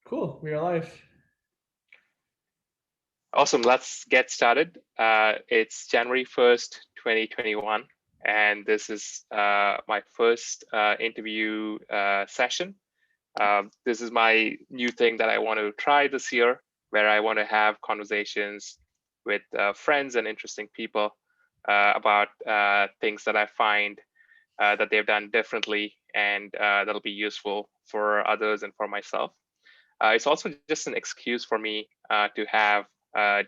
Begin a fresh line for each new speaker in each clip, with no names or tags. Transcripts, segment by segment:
Cool, we are live.
Awesome. Let's get started. It's January 1st, 2021, and this is my first interview session. This is my new thing that I want to try this year, where I want to have conversations with friends and interesting people about things that I find that they've done differently and that'll be useful for others and for myself. It's also just an excuse for me to have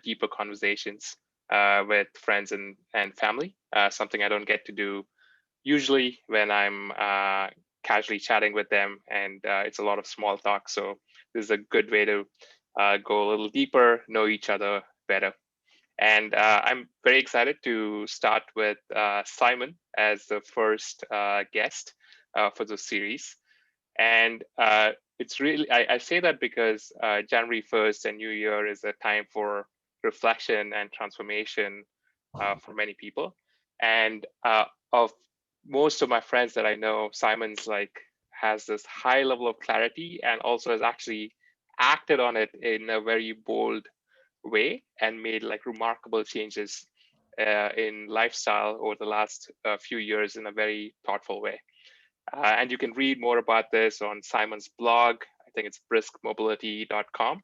deeper conversations with friends and family, something I don't get to do usually when I'm casually chatting with them, and it's a lot of small talk. So this is a good way to go a little deeper, know each other better. And I'm very excited to start with Simon as the first guest for the series. And it's really, I say that because January 1st and New Year is a time for reflection and transformation for many people. And of most of my friends that I know, Simon's like has this high level of clarity and also has actually acted on it in a very bold way and made like remarkable changes in lifestyle over the last few years in a very thoughtful way. And you can read more about this on Simon's blog. I think it's briskmobility.com.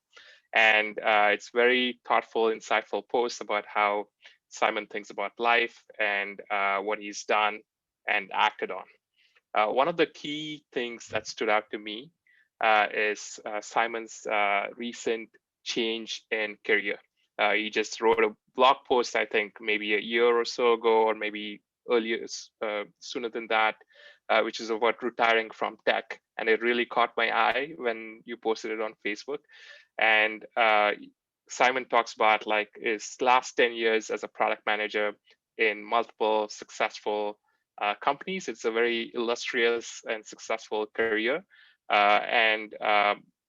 And it's very thoughtful, insightful posts about how Simon thinks about life and what he's done and acted on. One of the key things that stood out to me is Simon's recent change in career. He just wrote a blog post, I think, maybe a year or so ago, or maybe earlier, sooner than that, which is about retiring from tech. And it really caught my eye when you posted it on Facebook. And Simon talks about like his last 10 years as a product manager in multiple successful companies. It's a very illustrious and successful career.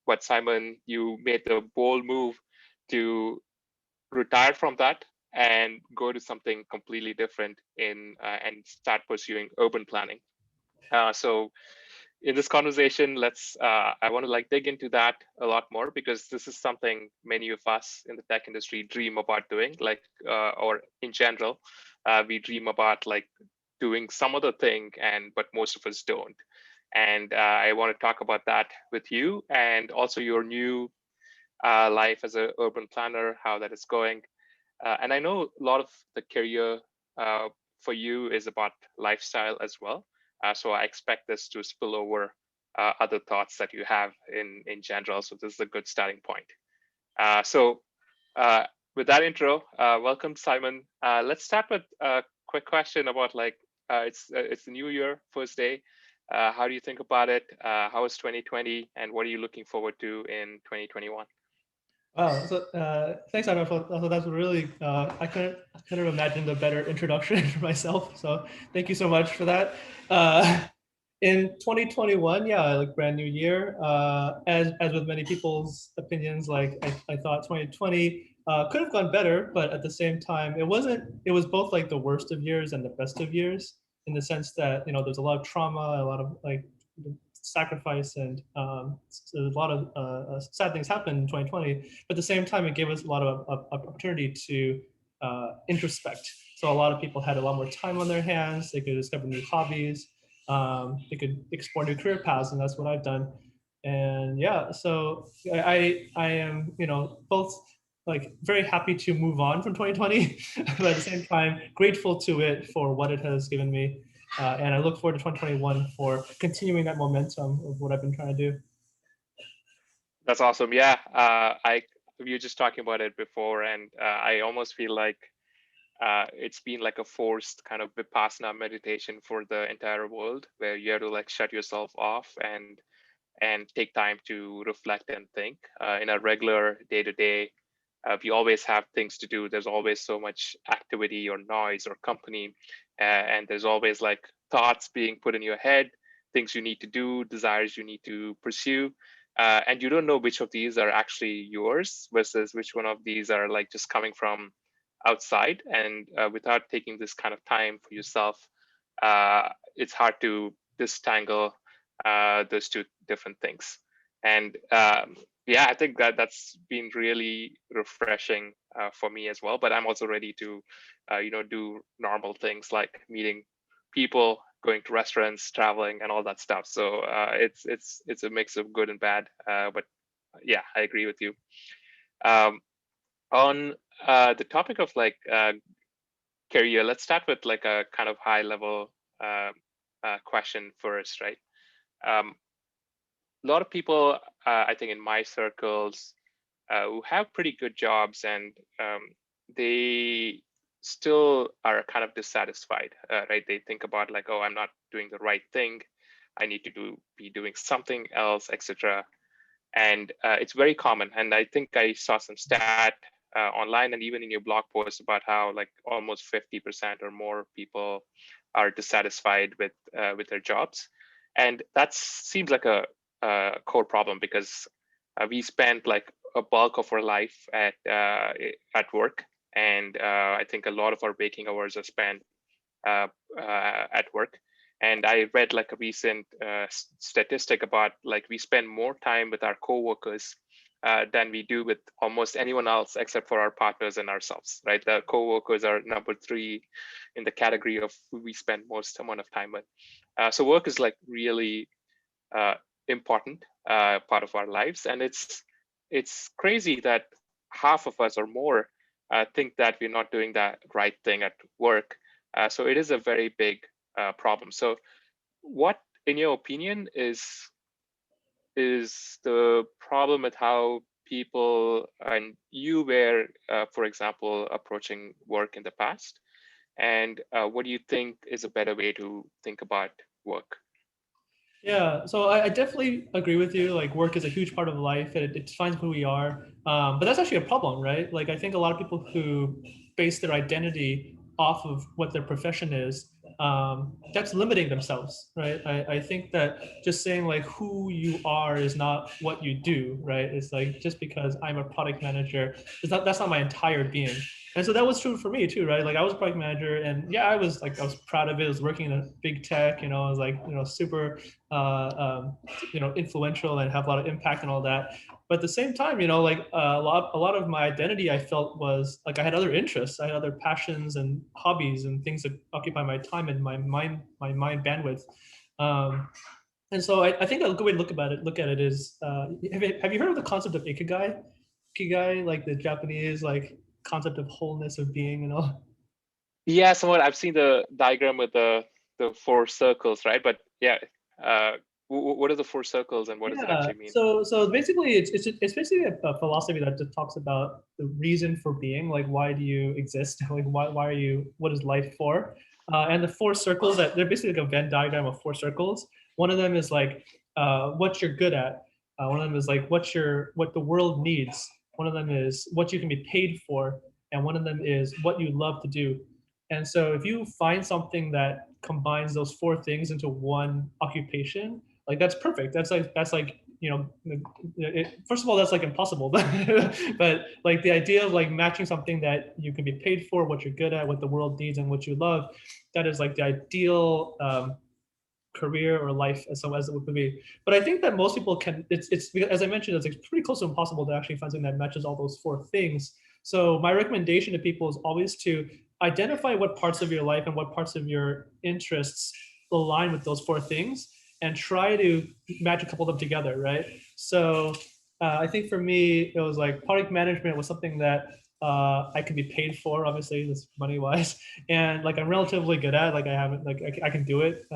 But Simon, you made the bold move to retire from that and go to something completely different and start pursuing urban planning. So in this conversation, I want to like dig into that a lot more because this is something many of us in the tech industry dream about doing, like, or in general, we dream about like doing some other thing, but most of us don't. And I want to talk about that with you and also your new life as an urban planner, how that is going. And I know a lot of the career uh, for you is about lifestyle as well. So I expect this to spill over other thoughts that you have in general. So this is a good starting point. So uh, with that intro, welcome, Simon. Let's start with a quick question about like it's the new year, first day. How do you think about it? How is 2020, and what are you looking forward to in 2021?
Wow, so thanks, Anna. So that's really I couldn't have imagined a better introduction for myself. So thank you so much for that. In 2021, yeah, like brand new year. As with many people's opinions, like I thought 2020 could have gone better, but at the same time, it wasn't. It was both like the worst of years and the best of years in the sense that there's a lot of trauma, a lot of like sacrifice, and so a lot of sad things happened in 2020. But at the same time, it gave us a lot of opportunity to introspect. So a lot of people had a lot more time on their hands. They could discover new hobbies. They could explore new career paths, and that's what I've done. And yeah, so I am both like very happy to move on from 2020, but at the same time grateful to it for what it has given me. And I look forward to 2021 for continuing that momentum of what I've been trying to do.
That's awesome. Yeah, I we were just talking about it before, and I almost feel like it's been like a forced kind of vipassana meditation for the entire world, where you have to like shut yourself off and take time to reflect and think. In a regular day to day, we always have things to do. There's always so much activity or noise or company, and there's always like thoughts being put in your head, things you need to do, desires you need to pursue. And you don't know which of these are actually yours versus which one of these are like just coming from outside. And without taking this kind of time for yourself, it's hard to distangle those two different things. And yeah, I think that's been really refreshing for me as well. But I'm also ready to, do normal things like meeting people, going to restaurants, traveling, and all that stuff. So it's a mix of good and bad. But yeah, I agree with you. Um, on the topic of like career, let's start with like a kind of high level question first, right? Um, a lot of people, I think, in my circles, who have pretty good jobs, and they still are kind of dissatisfied, right? They think about like, oh, I'm not doing the right thing. I need to be doing something else, etc. And it's very common. And I think I saw some stat online and even in your blog post about how like almost 50% or more people are dissatisfied with their jobs, and that seems like a core problem because we spend like a bulk of our life at work, and I think a lot of our waking hours are spent at work. And I read like a recent statistic about like we spend more time with our coworkers than we do with almost anyone else except for our partners and ourselves, right? The coworkers are number 3 in the category of who we spend most amount of time with. So work is like really uh, important part of our lives, and it's crazy that half of us or more think that we're not doing that right thing at work. So it is a very big problem. So what, in your opinion, is the problem with how people and you were, for example, approaching work in the past? And what do you think is a better way to think about work?
Yeah, so I definitely agree with you. Like, work is a huge part of life, and it defines who we are. But that's actually a problem, right? Like, I think a lot of people who base their identity off of what their profession is, that's limiting themselves, right? I think that just saying like who you are is not what you do, right? It's like just because I'm a product manager, that's not my entire being. And so that was true for me too, right? Like I was a product manager, and yeah, I was proud of it. I was working in a big tech, I was like, super uh, um, influential and have a lot of impact and all that. But at the same time, like a lot of my identity I felt was like I had other interests, I had other passions and hobbies and things that occupy my time and my mind bandwidth. Um, and so I think a good way to look at it is, have you heard of the concept of ikigai? Ikigai, like the Japanese like concept of wholeness of being and all.
Yeah, somewhat. I've seen the diagram with the 4 circles, right? But yeah, uh, what are the 4 circles and what does it
Yeah.
actually mean?
So basically, it's basically a philosophy that just talks about the reason for being. Like, why do you exist? Like, why are you? What is life for? And the 4 circles that they're basically like a Venn diagram of 4 circles. One of them is like what you're good at. One of them is like what the world needs. One of them is what you can be paid for, and one of them is what you love to do. And so, if you find something that combines those 4 things into one occupation, like that's perfect. That's like first of all, that's like impossible, but like the idea of like matching something that you can be paid for, what you're good at, what the world needs, and what you love, that is like the ideal career or life as it would be. But I think that most people can. It's as I mentioned, it's like pretty close to impossible to actually find something that matches all those 4 things. So my recommendation to people is always to identify what parts of your life and what parts of your interests align with those 4 things, and try to match a couple of them together, right? So I think for me, it was like product management was something that I can be paid for, obviously, this money wise, and like I'm relatively good at. Like I haven't, like I can do it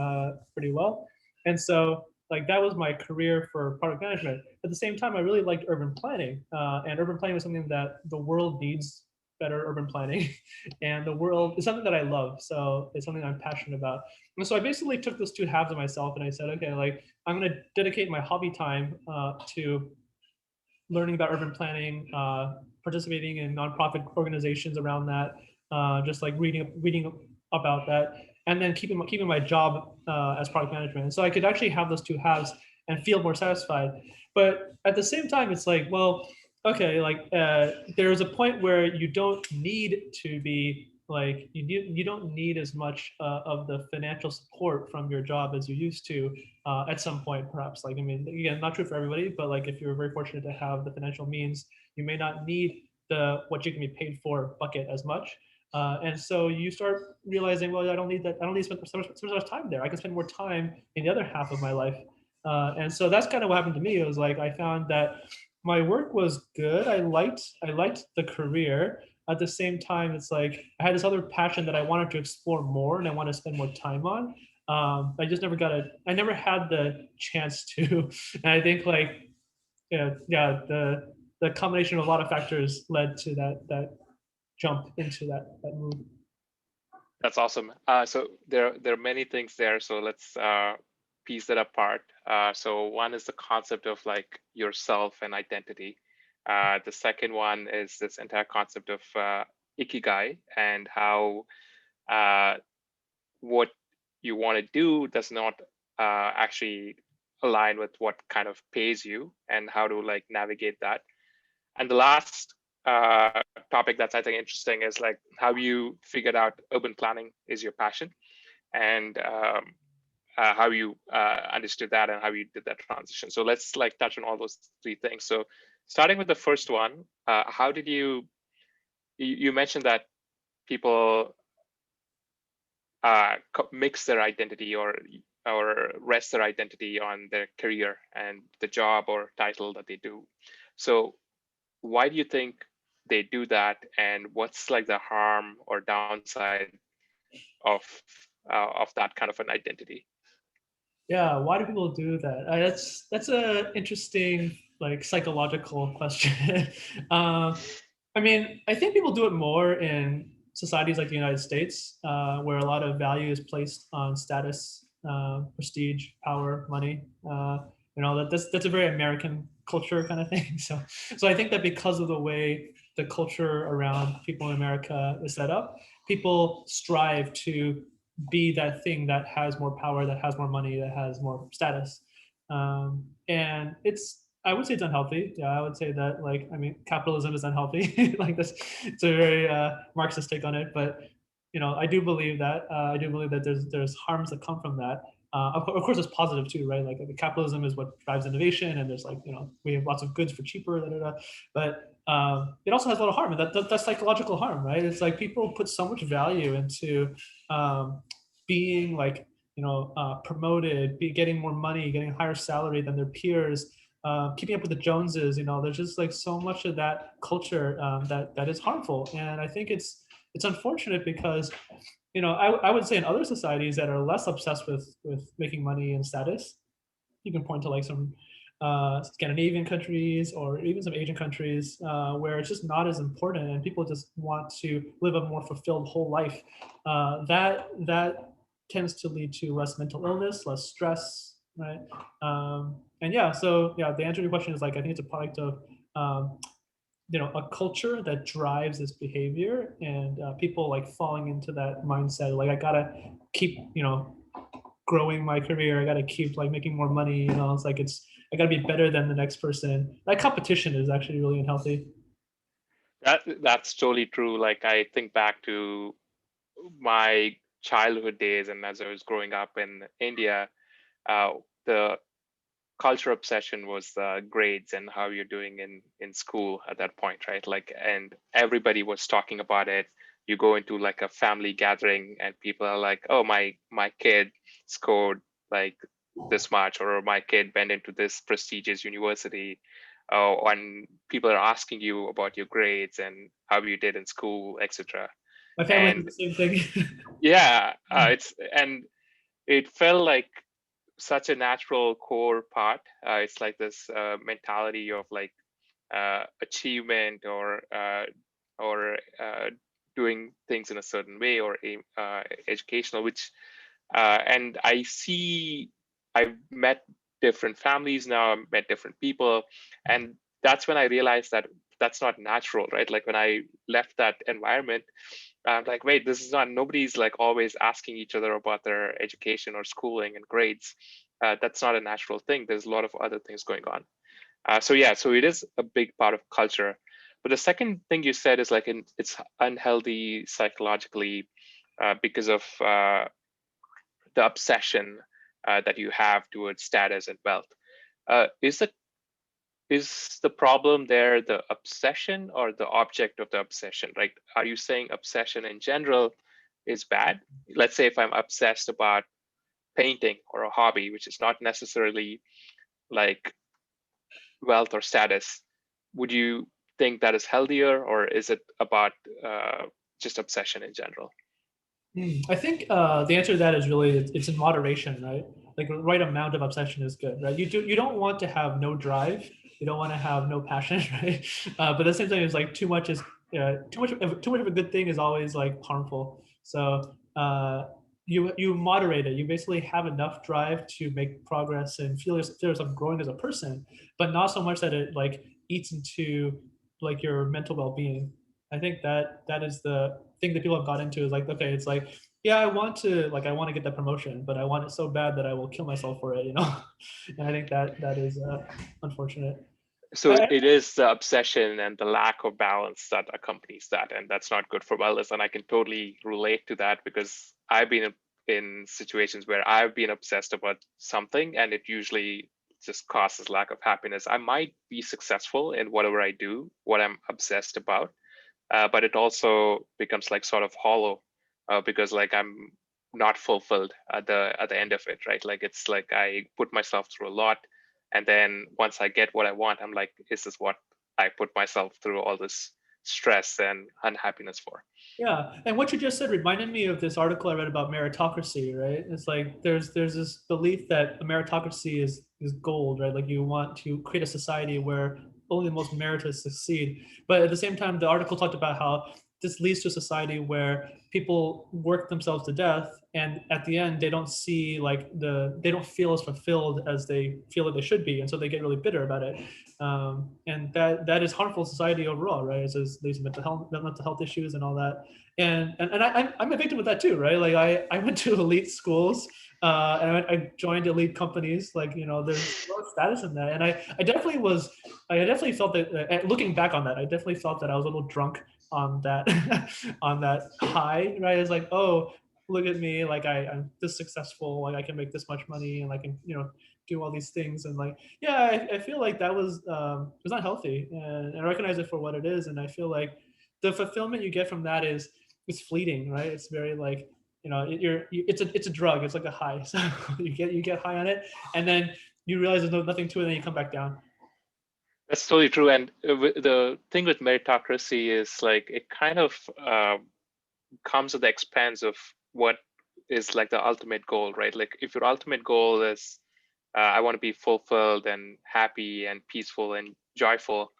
pretty well, and so like that was my career for product management. At the same time, I really liked urban planning, and urban planning was something that the world needs better urban planning, and the world is something that I love. So it's something I'm passionate about. And so I basically took those 2 halves of myself, and I said, okay, like I'm going to dedicate my hobby time to learning about urban planning, participating in nonprofit organizations around that, just like reading about that, and then keeping my job as product management. And so I could actually have those 2 halves and feel more satisfied. But at the same time, it's like, well, okay, like there's a point where you don't need to be like you don't need as much of the financial support from your job as you used to at some point, perhaps. Like, I mean, again, not true for everybody, but like if you're very fortunate to have the financial means, you may not need the what you can be paid for bucket as much. And so you start realizing, well, I don't need that. I don't need to spend so much time there. I can spend more time in the other half of my life. And so that's kind of what happened to me. It was like I found that my work was good. I liked the career. At the same time, it's like I had this other passion that I wanted to explore more and I want to spend more time on. I just never got a. I never had the chance to. And I think like yeah, the combination of a lot of factors led to that jump into that move.
That's awesome. So there are many things there. So let's piece that apart. So one is the concept of like yourself and identity. The second one is this entire concept of Ikigai and how uh, what you want to do does not actually align with what kind of pays you, and how to like navigate that. And the last topic that's I think interesting is like how you figured out urban planning is your passion, and how you understood that and how you did that transition. So let's like touch on all those three things. So starting with the first one, how did you mentioned that people mix their identity or rest their identity on their career and the job or title that they do. So why do you think they do that, and what's like the harm or downside of of that kind of an identity?
Yeah, why do people do that? That's a interesting like psychological question. uh, I mean, I think people do it more in societies like the United States, where a lot of value is placed on status, prestige, power, money. That's a very American culture kind of thing. So I think that because of the way the culture around people in America is set up, people strive to be that thing that has more power, that has more money, that has more status. And I would say it's unhealthy. Yeah, I would say that like I mean capitalism is unhealthy. Like this, it's a very Marxist take on it. But I do believe that there's harms that come from that. Of course, it's positive too, right? Like capitalism is what drives innovation, and there's like we have lots of goods for cheaper, da, da, da. But it also has a lot of harm, and that's psychological harm, right? It's like people put so much value into being like promoted, getting more money, getting a higher salary than their peers, keeping up with the Joneses. There's just like so much of that culture that is harmful, and I think it's unfortunate because I would say in other societies that are less obsessed with making money and status, you can point to like some Scandinavian countries or even some Asian countries where it's just not as important and people just want to live a more fulfilled whole life. That tends to lead to less mental illness, less stress, right? And yeah, so yeah, the answer to your question is like I think it's a product of um, a culture that drives this behavior and people like falling into that mindset like I gotta keep growing my career. I got to keep like making more money. It's like I got to be better than the next person. That competition is actually really unhealthy.
That's totally true. Like I think back to my childhood days, and as I was growing up in India, the culture obsession was grades and how you're doing in school at that point, right? Like, and everybody was talking about it. You go into like a family gathering and people are like, oh, my kid scored like this much, or my kid went into this prestigious university. Oh, and people are asking you about your grades and how you did in school, etc.
My family did
And
the same thing.
yeah, it felt like such a natural core part. It's like this mentality of like achievement or doing things in a certain way, or educational, which and I've met different families now, I've met different people, and that's when I realized that that's not natural, right? Like when I left that environment, I'm like, wait, this is not, nobody's like always asking each other about their education or schooling and grades. That's not a natural thing. There's a lot of other things going on. So yeah, so it is a big part of culture. But the second thing you said is like it's unhealthy psychologically because of the obsession that you have towards status and wealth. Is the problem there the obsession or the object of the obsession? Like, are you saying obsession in general is bad? Let's say if I'm obsessed about painting or a hobby, which is not necessarily like wealth or status, would you think that is healthier, or is it about just obsession in general?
I think the answer to that is really it's in moderation, right? Like the right amount of obsession is good, right? You don't want to have no drive, you don't want to have no passion, right? But at the same time, it's like too much of a good thing is always like harmful. So you moderate it. You basically have enough drive to make progress and feel yourself growing as a person, but not so much that it like eats into like your mental well-being. I think that is the thing that people have got into is like, okay, it's like, yeah, I want to get that promotion, but I want it so bad that I will kill myself for it, you know? And I think that is unfortunate.
So
I,
it is the obsession and the lack of balance that accompanies that, and that's not good for wellness. And I can totally relate to that because I've been in situations where I've been obsessed about something, and it usually just causes lack of happiness. I might be successful in whatever I do, what I'm obsessed about, but it also becomes like sort of hollow because like I'm not fulfilled at the end of it, right? Like it's like I put myself through a lot, and then once I get what I want, I'm like, is this what I put myself through all this stress and unhappiness for?
Yeah, and what you just said reminded me of this article I read about meritocracy, right? It's like there's this belief that a meritocracy is gold, right? Like you want to create a society where only the most meritorious succeed. But at the same time, the article talked about how this leads to a society where people work themselves to death, and at the end they don't see like they don't feel as fulfilled as they feel that they should be, and so they get really bitter about it. And that is harmful to society overall, right? It leads to mental health issues and all that. And I'm a victim of that too, right? Like I went to elite schools, and I joined elite companies. Like there's a lot of status in that, and I definitely felt that. Looking back on that, I definitely felt that I was a little drunk on that on that high, right? It's like, oh, look at me, like I'm this successful, like I can make this much money, and I can do all these things, and like yeah, I feel like that was not healthy, and I recognize it for what it is, and I feel like the fulfillment you get from that is fleeting, right? It's very like it's a drug. It's like a high. So you get high on it, and then you realize there's nothing to it, and then you come back down.
That's totally true. And the thing with meritocracy is like it kind of comes at the expense of what is like the ultimate goal, right? Like if your ultimate goal is I want to be fulfilled and happy and peaceful and joyful,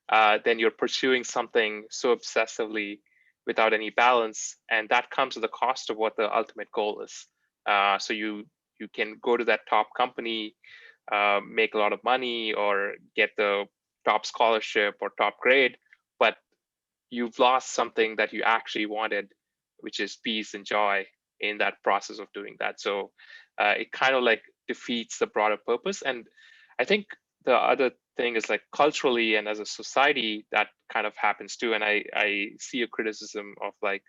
then you're pursuing something so obsessively without any balance, and that comes at the cost of what the ultimate goal is. So you can go to that top company, make a lot of money, or get the top scholarship or top grade, but you've lost something that you actually wanted, which is peace and joy in that process of doing that. So it kind of like defeats the broader purpose. And I think the other thing is like culturally and as a society that kind of happens too. And I see a criticism of like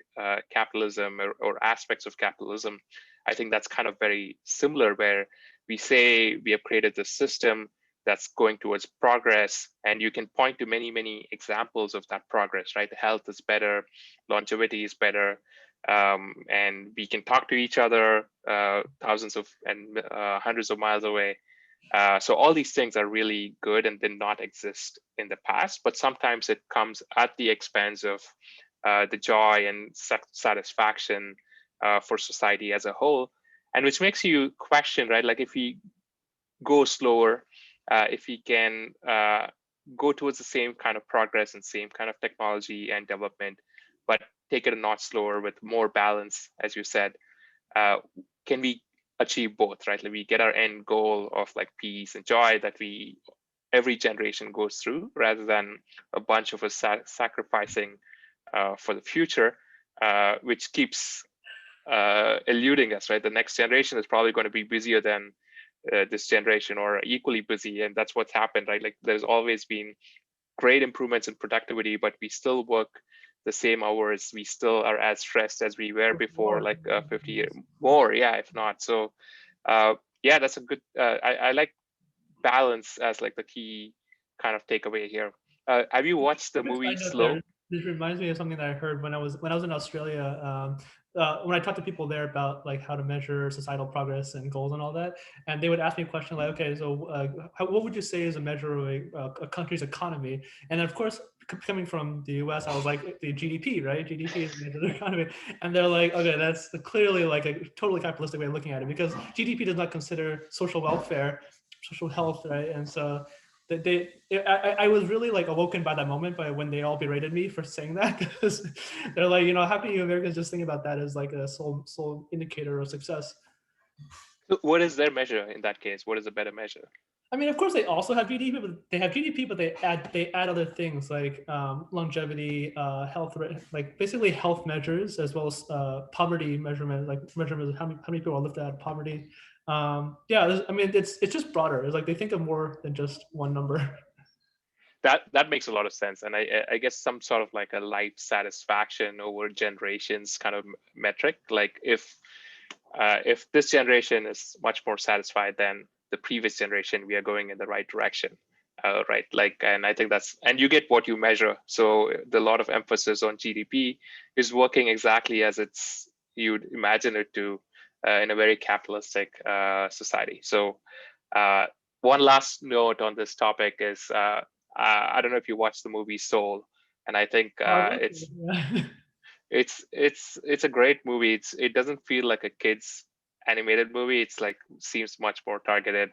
capitalism or aspects of capitalism. I think that's kind of very similar, where we say we have created this system that's going towards progress, and you can point to many examples of that progress, right? The health is better, longevity is better, and we can talk to each other thousands of and hundreds of miles away. So all these things are really good and did not exist in the past, but sometimes it comes at the expense of the joy and satisfaction for society as a whole, and which makes you question, right? Like if we go slower, if we can go towards the same kind of progress and same kind of technology and development, but take it a notch slower with more balance, as you said, uh, can we achieve both, right? Like we get our end goal of like peace and joy that we every generation goes through, rather than a bunch of us sacrificing for the future, which keeps eluding us, right? The next generation is probably going to be busier than this generation or equally busy, and that's what's happened, right? Like there's always been great improvements in productivity, but we still work the same hours. We still are as stressed as we were before, like 50 years more, yeah, if not. So yeah, that's a good, I like balance as like the key kind of takeaway here. Have you watched the
Quick
movie
side note there.
Slow?
This reminds me of something that I heard when I was in Australia. When I talked to people there about like how to measure societal progress and goals and all that, and they would ask me a question like, "Okay, so what would you say is a measure of a country's economy?" And then, of course, coming from the U.S., I was like, "The GDP, right? GDP is the measure of the economy." And they're like, "Okay, that's clearly like a totally capitalistic way of looking at it because GDP does not consider social welfare, social health, right?" And so I was really like awoken by that moment by when they all berated me for saying that because they're like, how can you Americans just think about that as like a sole indicator of success?
So what is their measure in that case? What is a better measure?
I mean, of course, they also have GDP, but they have GDP, but they add other things like longevity, health, like basically health measures, as well as poverty measurement, like measurements of how many people are lifted out of poverty. Yeah, I mean, it's just broader. It's like they think of more than just one number.
That makes a lot of sense, and I guess some sort of like a life satisfaction over generations kind of metric. Like if this generation is much more satisfied than the previous generation, we are going in the right direction, right? Like, and I think that's, and you get what you measure. So the lot of emphasis on GDP is working exactly as you'd imagine it to in a very capitalistic society. So one last note on this topic is I don't know if you watched the movie Soul, and I think
Yeah.
it's a great movie. It doesn't feel like a kids animated movie. It's like seems much more targeted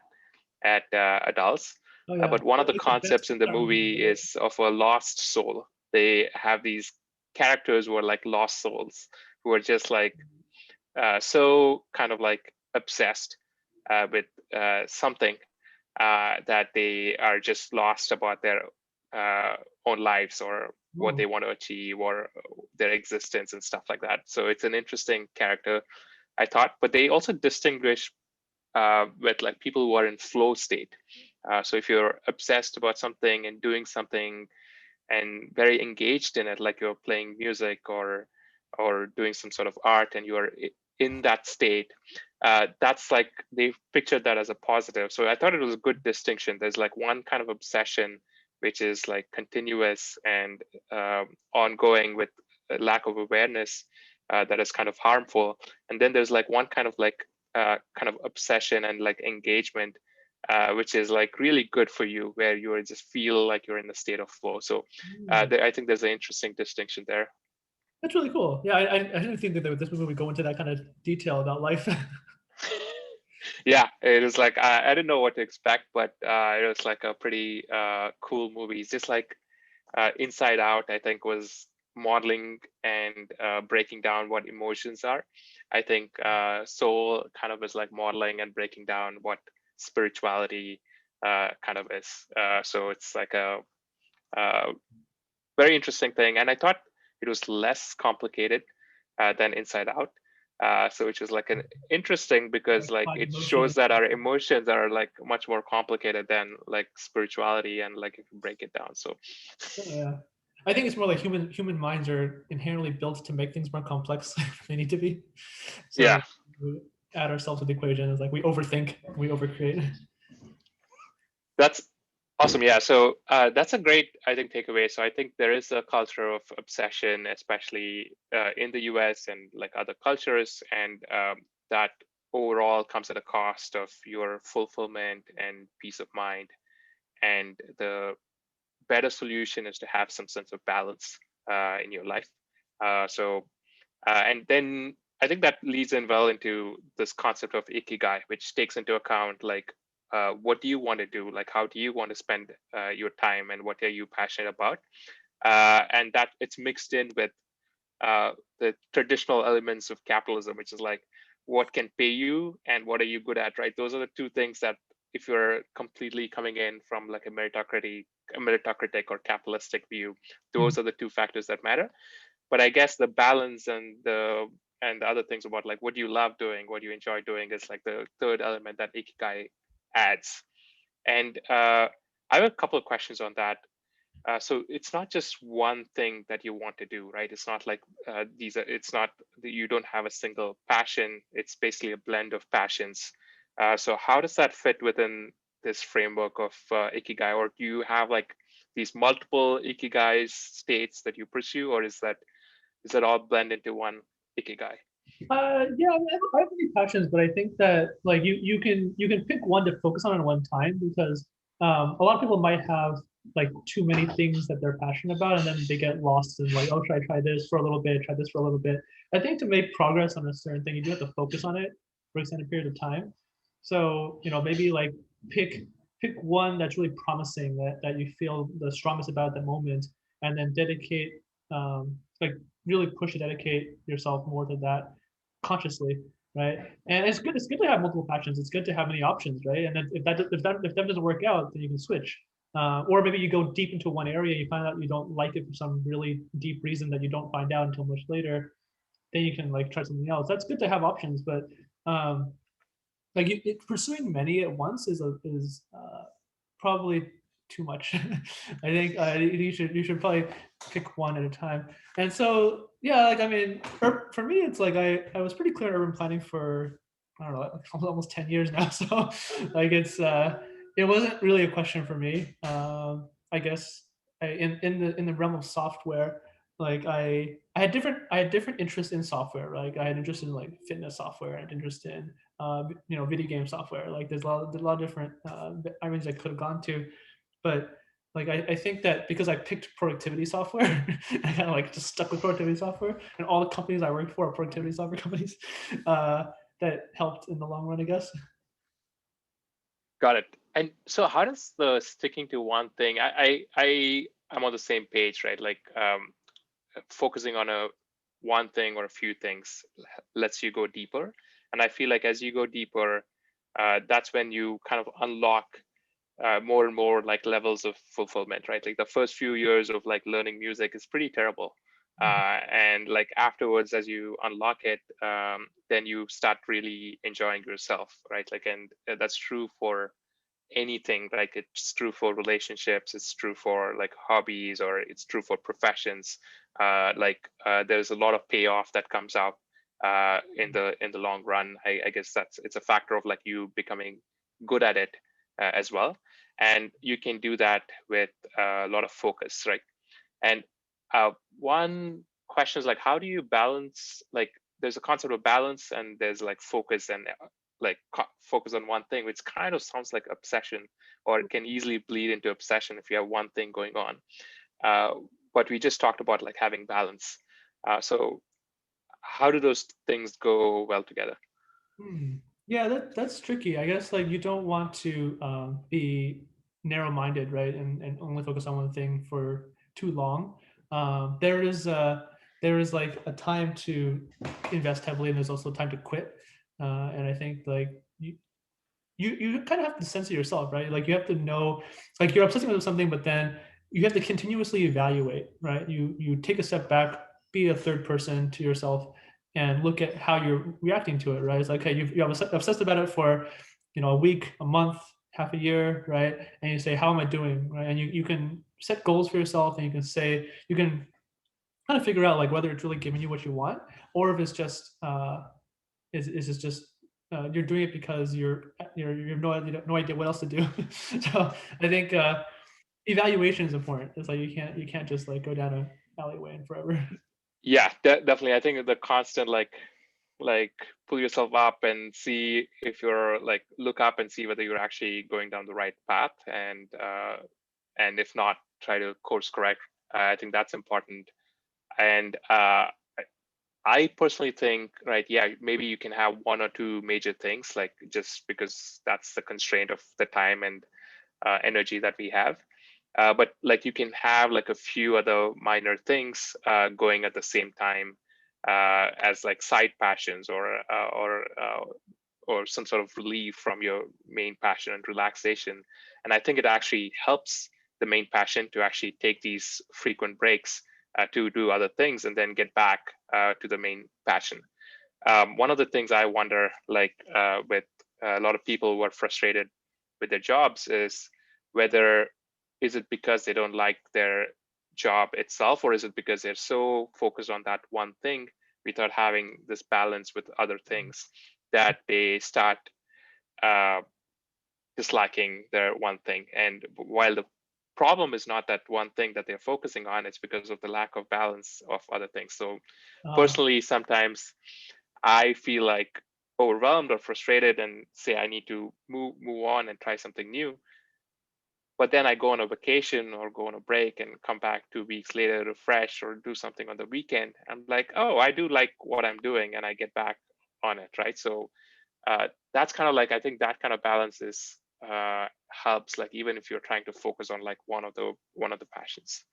at adults.
Oh yeah,
But one of the
it's the best
concepts in the movie
movie.
is of a lost soul. They have these characters who are like lost souls who are just like so kind of like obsessed with something that they are just lost about their own lives or what
Oh,
they want to achieve or their existence and stuff like that. So it's an interesting character, I thought. But they also distinguish with like people who are in flow state. So if you're obsessed about something and doing something and very engaged in it, like you're playing music or doing some sort of art and you're in that state, that's like they pictured that as a positive. So I thought it was a good distinction. There's like one kind of obsession which is like continuous and ongoing with a lack of awareness that is kind of harmful, and then there's like one kind of like kind of obsession and like engagement which is like really good for you, where you just feel like you're in a state of flow. So I think there's an interesting distinction there.
that's really cool. Yeah, I didn't think that this movie would go into that kind of detail about life.
Yeah, it was like I didn't know what to expect, but it was like a pretty cool movie. It's just like Inside Out, I think, was modeling and breaking down what emotions are. I think Soul kind of is like modeling and breaking down what spirituality kind of is. So it's like a very interesting thing, and I thought it was less complicated than Inside Out. So which is like an interesting
Like
because like
find
it
emotion.
shows that our emotions are like much more complicated than like spirituality and like if you break it down. So
Yeah, I think it's more like human minds are inherently built to make things more complex than they need to be. So
yeah,
we add ourselves to the equation. It's like we overthink, we overcreate.
that's awesome. Yeah, so that's a great, I think, takeaway. So I think there is a culture of obsession, especially in the US and like other cultures, and that overall comes at a cost of your fulfillment and peace of mind. And the better solution is to have some sense of balance in your life. And then I think that leads in well into this concept of Ikigai, which takes into account like what do you want to do, like how do you want to spend your time, and what are you passionate about, and that it's mixed in with the traditional elements of capitalism, which is like what can pay you and what are you good at, right? Those are the two things that if you're completely coming in from like a meritocratic or capitalistic view,
Mhm.
those are the two factors that matter. But I guess the balance and the other things about like what you love doing, what you enjoy doing is like the third element that Ikigai adds. And I have a couple of questions on that. So it's not just one thing that you want to do, right? It's not like it's not that you don't have a single passion. It's basically a blend of passions. So how does that fit within this framework of Ikigai? Or do you have like these multiple Ikigai states that you pursue, or is that all blend into one Ikigai?
Yeah, I mean, I have many passions, but I think that like you can pick one to focus on at one time because a lot of people might have like too many things that they're passionate about, and then they get lost in like, oh, should I try this for a little bit, try this for a little bit. I think to make progress on a certain thing, you do have to focus on it for an extended period of time. So maybe like pick pick one that's really promising that you feel the strongest about at the moment, and then dedicate like really push to dedicate yourself more to that consciously, right? And it's good. It's good to have multiple passions. It's good to have many options, right? And then if that doesn't work out, then you can switch. Or maybe you go deep into one area, you find out you don't like it for some really deep reason that you don't find out until much later. Then you can like try something else. That's good to have options, but um, like pursuing many at once is probably too much. I think you should probably pick one at a time. And so yeah, like I mean, for me, it's like I was pretty clear in urban planning for I don't know like almost 10 years now. So like it wasn't really a question for me. I guess in the realm of software, like I had different interests in software. Like I had interest in like fitness software. I had interest in video game software. Like there's a lot of different avenues I could have gone to, but like I think that because I picked productivity software, I kind of like just stuck with productivity software, and all the companies I worked for are productivity software companies. Uh, that helped in the long run, I guess.
Got it. And so how does the sticking to one thing? I'm on the same page, right? Like focusing on a one thing or a few things lets you go deeper. And I feel like as you go deeper, that's when you kind of unlock more and more like levels of fulfillment, right? Like the first few years of like learning music is pretty terrible. And like afterwards, as you unlock it, then you start really enjoying yourself, right? Like, and that's true for anything. Like it's true for relationships, it's true for like hobbies, or it's true for professions. There's a lot of payoff that comes out in the long run. I guess it's a factor of like you becoming good at it as well, and you can do that with a lot of focus, right? And one question is like, how do you balance, like, there's a concept of balance and there's like focus and like focus on one thing, which kind of sounds like obsession, or it can easily bleed into obsession if you have one thing going on. Uh, but we just talked about like having balance. So how do those things go well together?
Hmm. Yeah, that's tricky. I guess like you don't want to be narrow-minded, right? And only focus on one thing for too long. There is like a time to invest heavily, and there's also time to quit. And I think like you kind of have to censor yourself, right? Like you have to know, like you're obsessing with something, but then you have to continuously evaluate, right? You take a step back, be a third person to yourself, and look at how you're reacting to it, right? It's like, okay, you have obsessed about it for, a week, a month, half a year, right? And you say, how am I doing, right? And you can set goals for yourself, and you can kind of figure out like whether it's really giving you what you want, or if it's just is it just you're doing it because you have no idea what else to do. So I think evaluation is important. It's like you can't just like go down a alleyway and forever.
Yeah, definitely. I think the constant like pull yourself up and see if you're like look up and see whether you're actually going down the right path, and if not, try to course correct. I think that's important. And I personally think, right, yeah, maybe you can have one or two major things, like just because that's the constraint of the time and energy that we have. But like you can have like a few other minor things going at the same time as like side passions, or some sort of relief from your main passion and relaxation. And I think it actually helps the main passion to actually take these frequent breaks to do other things and then get back to the main passion. One of the things I wonder, like with a lot of people who are frustrated with their jobs, is whether is it because they don't like their job itself, or is it because they're so focused on that one thing without having this balance with other things that they start uh, disliking their one thing? And while the problem is not that one thing that they're focusing on, it's because of the lack of balance of other things. So
Ah,
personally, sometimes I feel like overwhelmed or frustrated and say I need to move on and try something new. But then I go on a vacation or go on a break and come back 2 weeks later, refresh or do something on the weekend. I'm like, oh, I do like what I'm doing, and I get back on it, right? So that's kind of like, I think that kind of balance is helps, like even if you're trying to focus on like one of the passions.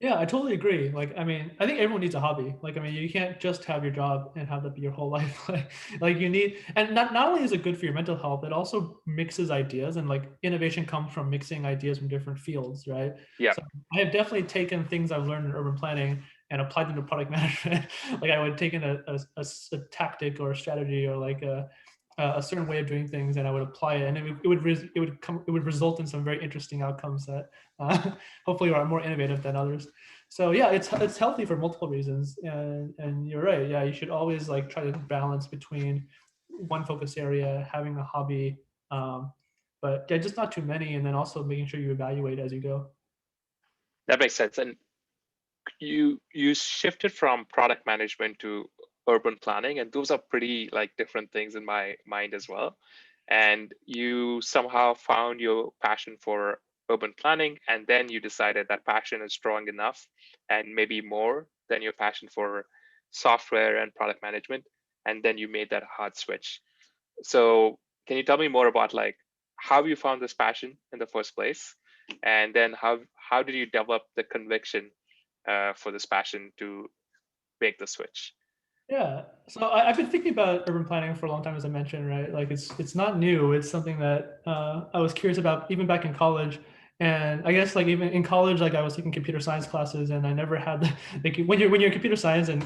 yeah, I totally agree. Like, I mean, I think everyone needs a hobby. Like, I mean, you can't just have your job and have that be your whole life. Like you need, and not only is it good for your mental health, it also mixes ideas, and like innovation comes from mixing ideas from different fields, right?
Yeah.
So I have definitely taken things I've learned in urban planning and applied them to product management. Like I would take in a tactic or a strategy or like a certain way of doing things, and I would apply it, and it would result in some very interesting outcomes that hopefully are more innovative than others. So yeah, it's healthy for multiple reasons, and you're right. Yeah, you should always like try to balance between one focus area, having a hobby, but yeah, just not too many, and then also making sure you evaluate as you go.
That makes sense. And you shifted from product management to urban planning, and those are pretty like different things in my mind as well. And you somehow found your passion for urban planning, and then you decided that passion is strong enough and maybe more than your passion for software and product management, and then you made that hard switch. So can you tell me more about like how you found this passion in the first place, and then how did you develop the conviction for this passion to make the switch?
Yeah. So I've been thinking about urban planning for a long time, as I mentioned, right? Like it's not new. It's something that I was curious about even back in college. And I guess like even in college, like I was taking computer science classes, and I never had the, like when you're in computer science and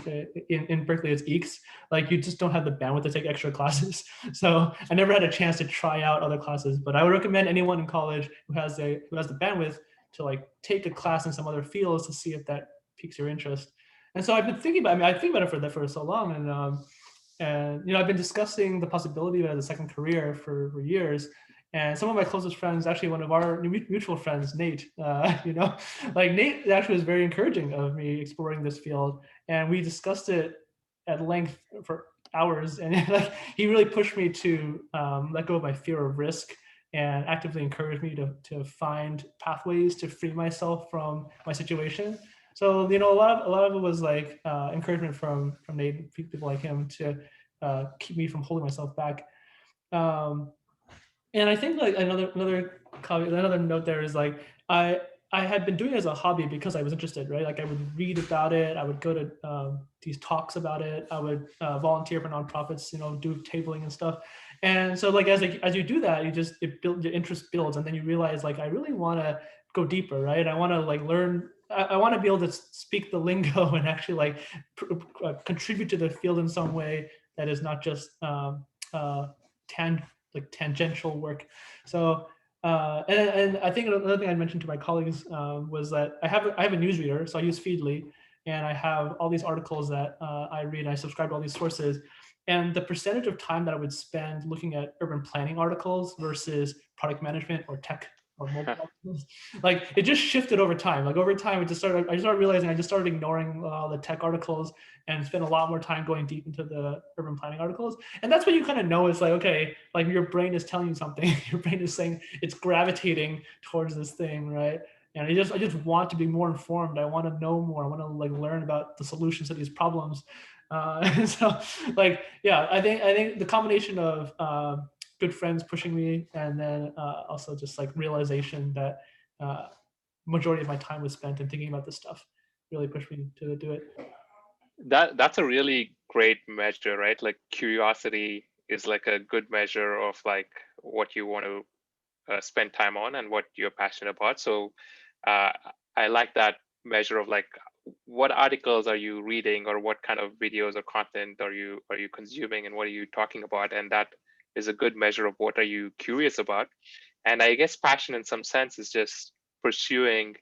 in Berkeley it's EECS, like you just don't have the bandwidth to take extra classes. So I never had a chance to try out other classes. But I would recommend anyone in college who has the bandwidth to like take a class in some other fields to see if that piques your interest. And so I've been thinking about. I mean, I think about it for so long, and I've been discussing the possibility of it as a second career for years. And some of my closest friends, actually one of our mutual friends, Nate, like Nate actually was very encouraging of me exploring this field, and we discussed it at length for hours. And like he really pushed me to let go of my fear of risk and actively encouraged me to find pathways to free myself from my situation. So a lot of it was like encouragement from Nate, people like him to keep me from holding myself back. Um, and I think like another note there is like I had been doing it as a hobby because I was interested, right? Like I would read about it, I would go to these talks about it, I would volunteer for nonprofits, do tabling and stuff. And so like as you do that, your interest builds, and then you realize like I really want to go deeper, right? I want to like learn. I want to be able to speak the lingo and actually like contribute to the field in some way that is not just tan like tangential work. So and I think another thing I mentioned to my colleagues was that I have a newsreader, so I use Feedly, and I have all these articles that I read. And I subscribe to all these sources, and the percentage of time that I would spend looking at urban planning articles versus product management or tech or mobile articles, like it just shifted over time. Like over time, I just started realizing I just started ignoring the tech articles and spent a lot more time going deep into the urban planning articles. And that's when you kind of know it's like, okay, like your brain is telling you something. Your brain is saying it's gravitating towards this thing, right? And I just want to be more informed. I want to know more. I want to like learn about the solutions to these problems. So like yeah, I think the combination of good friends pushing me, and then also just like realization that uh, majority of my time was spent in thinking about this stuff really pushed me to do it.
That's a really great measure, right? Like curiosity is like a good measure of like what you want to spend time on and what you're passionate about. So uh, I like that measure of like what articles are you reading, or what kind of videos or content are you consuming, and what are you talking about, and that is a good measure of what are you curious about. And I guess passion in some sense is just pursuing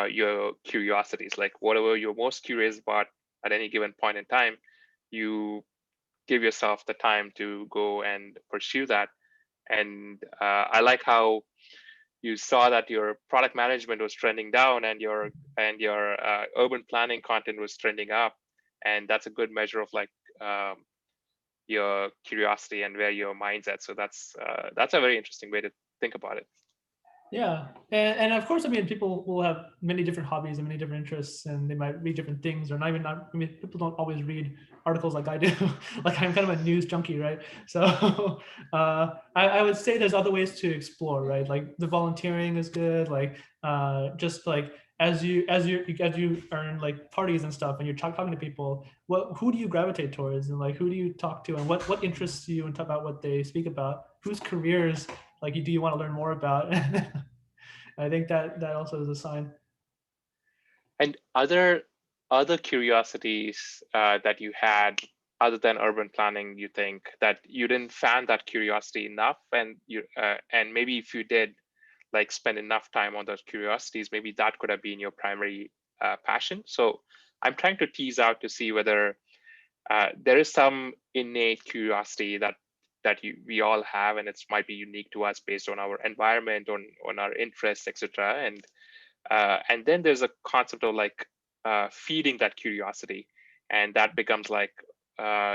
your curiosities, like whatever you're most curious about at any given point in time, you give yourself the time to go and pursue that. And I like how you saw that your product management was trending down and your urban planning content was trending up, and that's a good measure of like your curiosity and where your mind's at. So that's a very interesting way to think about it.
Yeah, and of course, I mean, people will have many different hobbies and many different interests, and they might read different things, or not even not. I mean, people don't always read articles like I do. Like I'm kind of a news junkie, right? So I would say there's other ways to explore, right? Like the volunteering is good. Like just like as you earn like parties and stuff, and you're talking to people, who do you gravitate towards, and like who do you talk to, and what interests you, and talk about what they speak about, whose careers like do you want to learn more about. I think that also is a sign.
And other curiosities that you had other than urban planning, you think that you didn't fan that curiosity enough, and maybe if you did like spend enough time on those curiosities, maybe that could have been your primary passion. So I'm trying to tease out to see whether there is some innate curiosity that we all have, and it might be unique to us based on our environment, on our interests, etc. And then there's a concept of like feeding that curiosity, and that becomes like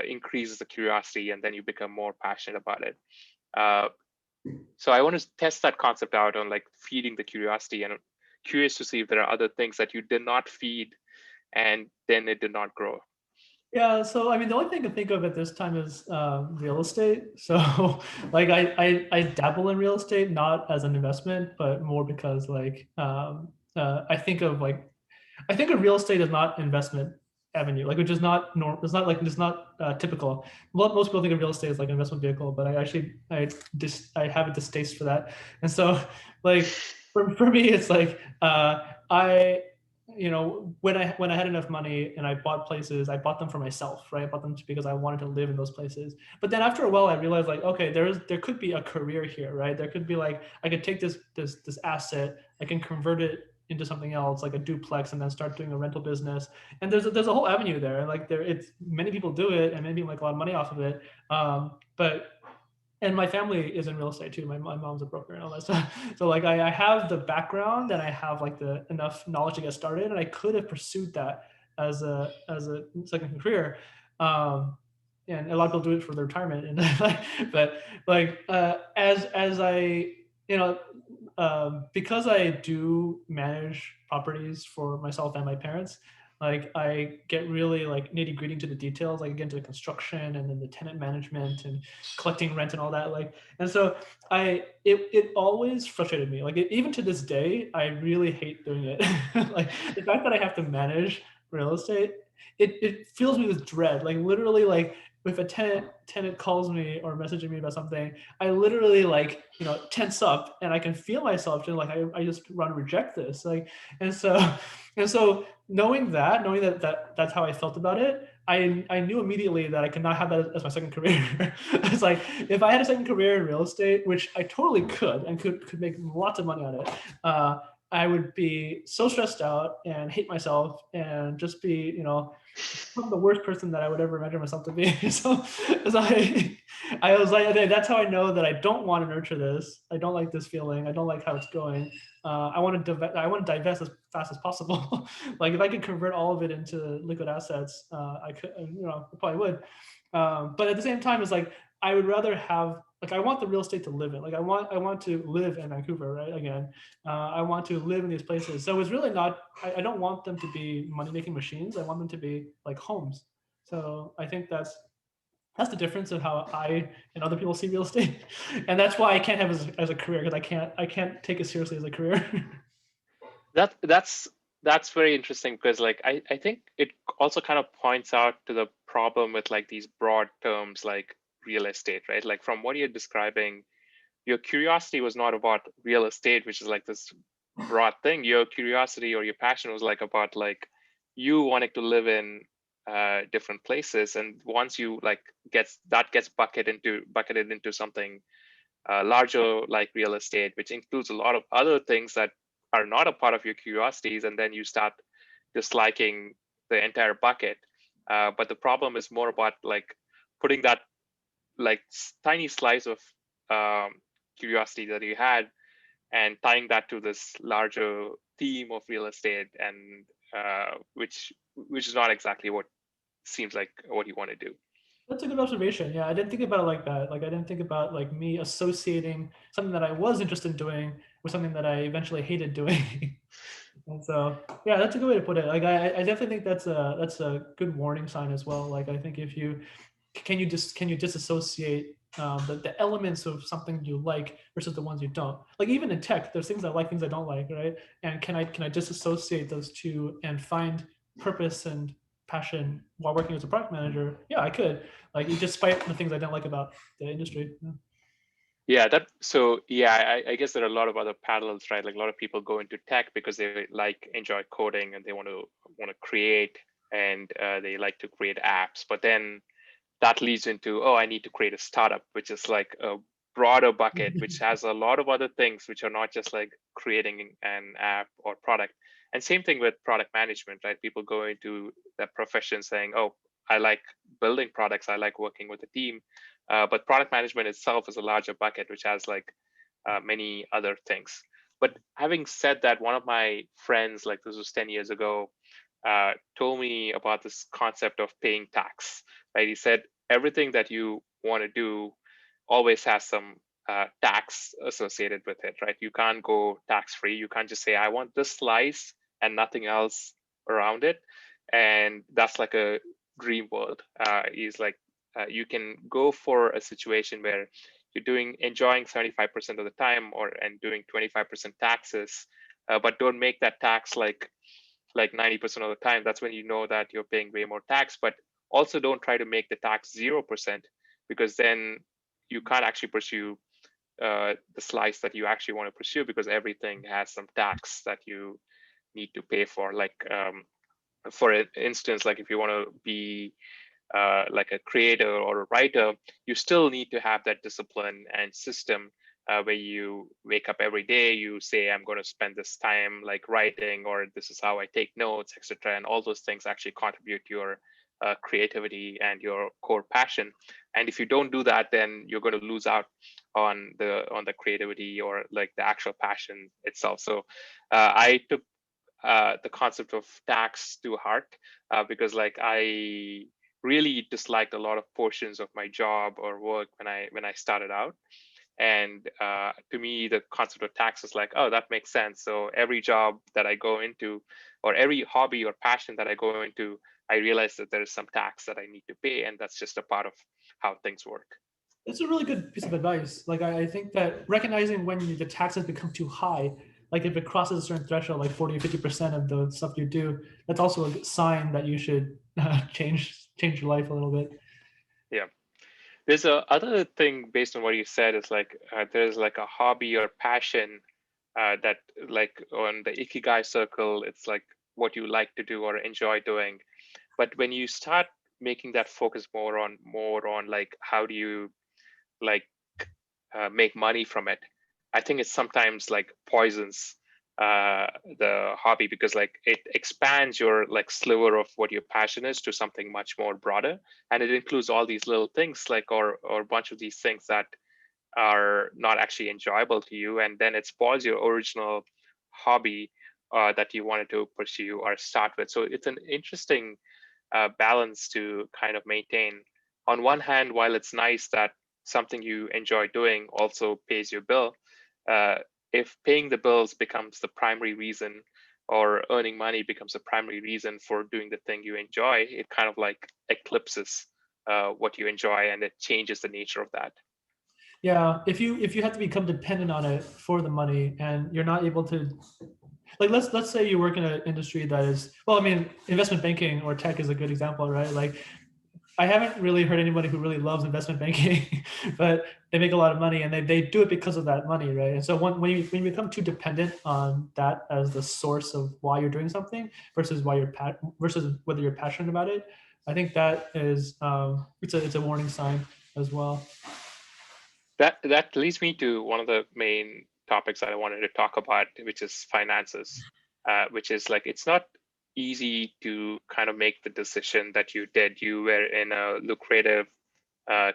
increases the curiosity, and then you become more passionate about it. Uh, so I want to test that concept out on like feeding the curiosity, and I'm curious to see if there are other things that you did not feed and then it did not grow.
Yeah, so I mean, the only thing I can think of at this time is real estate. So, like, I dabble in real estate not as an investment, but more because like I think of real estate as not investment avenue, like which is not normal. It's not typical. Most people think of real estate as like an investment vehicle, but I actually I have a distaste for that, and so like for me, it's like I when I had enough money and I bought places, I bought them for myself, right? I bought them because I wanted to live in those places. But then after a while, I realized like, okay, there could be a career here, right? There could be like I could take this asset, I can convert it into something else, like a duplex, and then start doing a rental business. And there's a whole avenue there. Like it's many people do it, and many people make a lot of money off of it. But and my family is in real estate too. My mom's a broker and all that stuff. So like I have the background and I have like the enough knowledge to get started, and I could have pursued that as a second career. And a lot of people do it for their retirement, and but like as I you know because I do manage properties for myself and my parents, like I get really like nitty gritty to the details, like get into the construction and then the tenant management and collecting rent and all that. Like, and so it always frustrated me. Like even to this day, I really hate doing it. Like the fact that I have to manage real estate, it fills me with dread. Like literally, like if a tenant calls me or messaging me about something, I literally like tense up, and I can feel myself just like I just want to reject this. Like, and so and so knowing that that's how I felt about it, I knew immediately that I could not have that as my second career. It's like if I had a second career in real estate, which I totally could and could make lots of money on it, I would be so stressed out and hate myself and just be I'm the worst person that I would ever imagine myself to be. So I was like, okay, that's how I know that I don't want to nurture this. I don't like this feeling. I don't like how it's going. I want to divest as fast as possible. Like if I could convert all of it into liquid assets, I could, I probably would. But at the same time, it's like I would rather have like I want the real estate to live in. Like I want to live in Vancouver, right? Again, I want to live in these places. So it's really not. I don't want them to be money making machines. I want them to be like homes. So I think that's the difference of how I and other people see real estate, and that's why I can't have it as a career, because I can't take it seriously as a career.
That's very interesting, because like I think it also kind of points out to the problem with like these broad terms like real estate, right? Like from what you're describing, your curiosity was not about real estate, which is like this broad thing. Your curiosity or your passion was like about like you wanting to live in different places, and once you like gets bucketed into something larger like real estate, which includes a lot of other things that are not a part of your curiosities, and then you start disliking the entire bucket. But the problem is more about like putting that like tiny slice of curiosity that you had and tying that to this larger theme of real estate, and which is not exactly what seems like what you want to do.
That's a good observation. Yeah, I didn't think about it like that. Like I didn't think about like me associating something that I was interested in doing with something that I eventually hated doing. And so, yeah, that's a good way to put it. Like I definitely think that's a good warning sign as well. Like I think if you can you disassociate the elements of something you like versus the ones you don't. Like even in tech, there's things I like, things I don't like, right? And can I disassociate those two and find purpose and passion while working as a product manager? Yeah, I could. Like despite the things I didn't like about the industry. Yeah.
Yeah, I guess there are a lot of other parallels, right? Like a lot of people go into tech because they like enjoy coding and they want to create, and they like to create apps. But then that leads into, oh, I need to create a startup, which is like a broader bucket, which has a lot of other things which are not just like creating an app or product. And same thing with product management, right? People go into that profession saying, oh, I like building products, I like working with a team. But product management itself is a larger bucket, which has like many other things. But having said that, one of my friends, like this was 10 years ago, told me about this concept of paying tax, right? He said everything that you want to do always has some tax associated with it, right? You can't go tax free. You can't just say, I want this slice and nothing else around it. And that's like a dream world. Is like you can go for a situation where you're enjoying 75% of the time, and doing 25% taxes, but don't make that tax like 90% of the time. That's when you know that you're paying way more tax. But also don't try to make the tax 0%, because then you can't actually pursue the slice that you actually want to pursue, because everything has some tax that you need to pay for. Like for instance, like if you want to be like a creator or a writer, you still need to have that discipline and system where you wake up every day, you say, I'm going to spend this time like writing, or this is how I take notes, etc. And all those things actually contribute to your creativity and your core passion. And if you don't do that, then you're going to lose out on the creativity or like the actual passion itself. So I took the concept of tax to heart, because like I really disliked a lot of portions of my job or work when I started out. And to me, the concept of tax is like, oh, that makes sense. So every job that I go into, or every hobby or passion that I go into, I realize that there is some tax that I need to pay, and that's just a part of how things work.
It's a really good piece of advice. Like I think that recognizing when the taxes become too high, like if it crosses a certain threshold, like 40 or 50% of the stuff you do, that's also a sign that you should change your life a little bit.
Yeah. There's a other thing based on what you said is like there's like a hobby or passion that like on the Ikigai circle, it's like what you like to do or enjoy doing. But when you start making that focus more on like how do you like make money from it, I think it's sometimes like poisons uh, the hobby, because like it expands your like sliver of what your passion is to something much more broader, and it includes all these little things like or a bunch of these things that are not actually enjoyable to you, and then it spoils your original hobby that you wanted to pursue or start with. So it's an interesting balance to kind of maintain. On one hand, while it's nice that something you enjoy doing also pays your bill, uh, if paying the bills becomes the primary reason, or earning money becomes the primary reason for doing the thing you enjoy, it kind of like eclipses what you enjoy, and it changes the nature of that.
Yeah, if you have to become dependent on it for the money and you're not able to, like let's say you work in an industry that is, well, I mean, investment banking or tech is a good example, right? Like I haven't really heard anybody who really loves investment banking, but they make a lot of money and they do it because of that money, right? And so when you become too dependent on that as the source of why you're doing something versus versus whether you're passionate about it, I think that is it's a warning sign as well.
That leads me to one of the main topics that I wanted to talk about, which is finances, which is like, it's not easy to kind of make the decision that you did. You were in a lucrative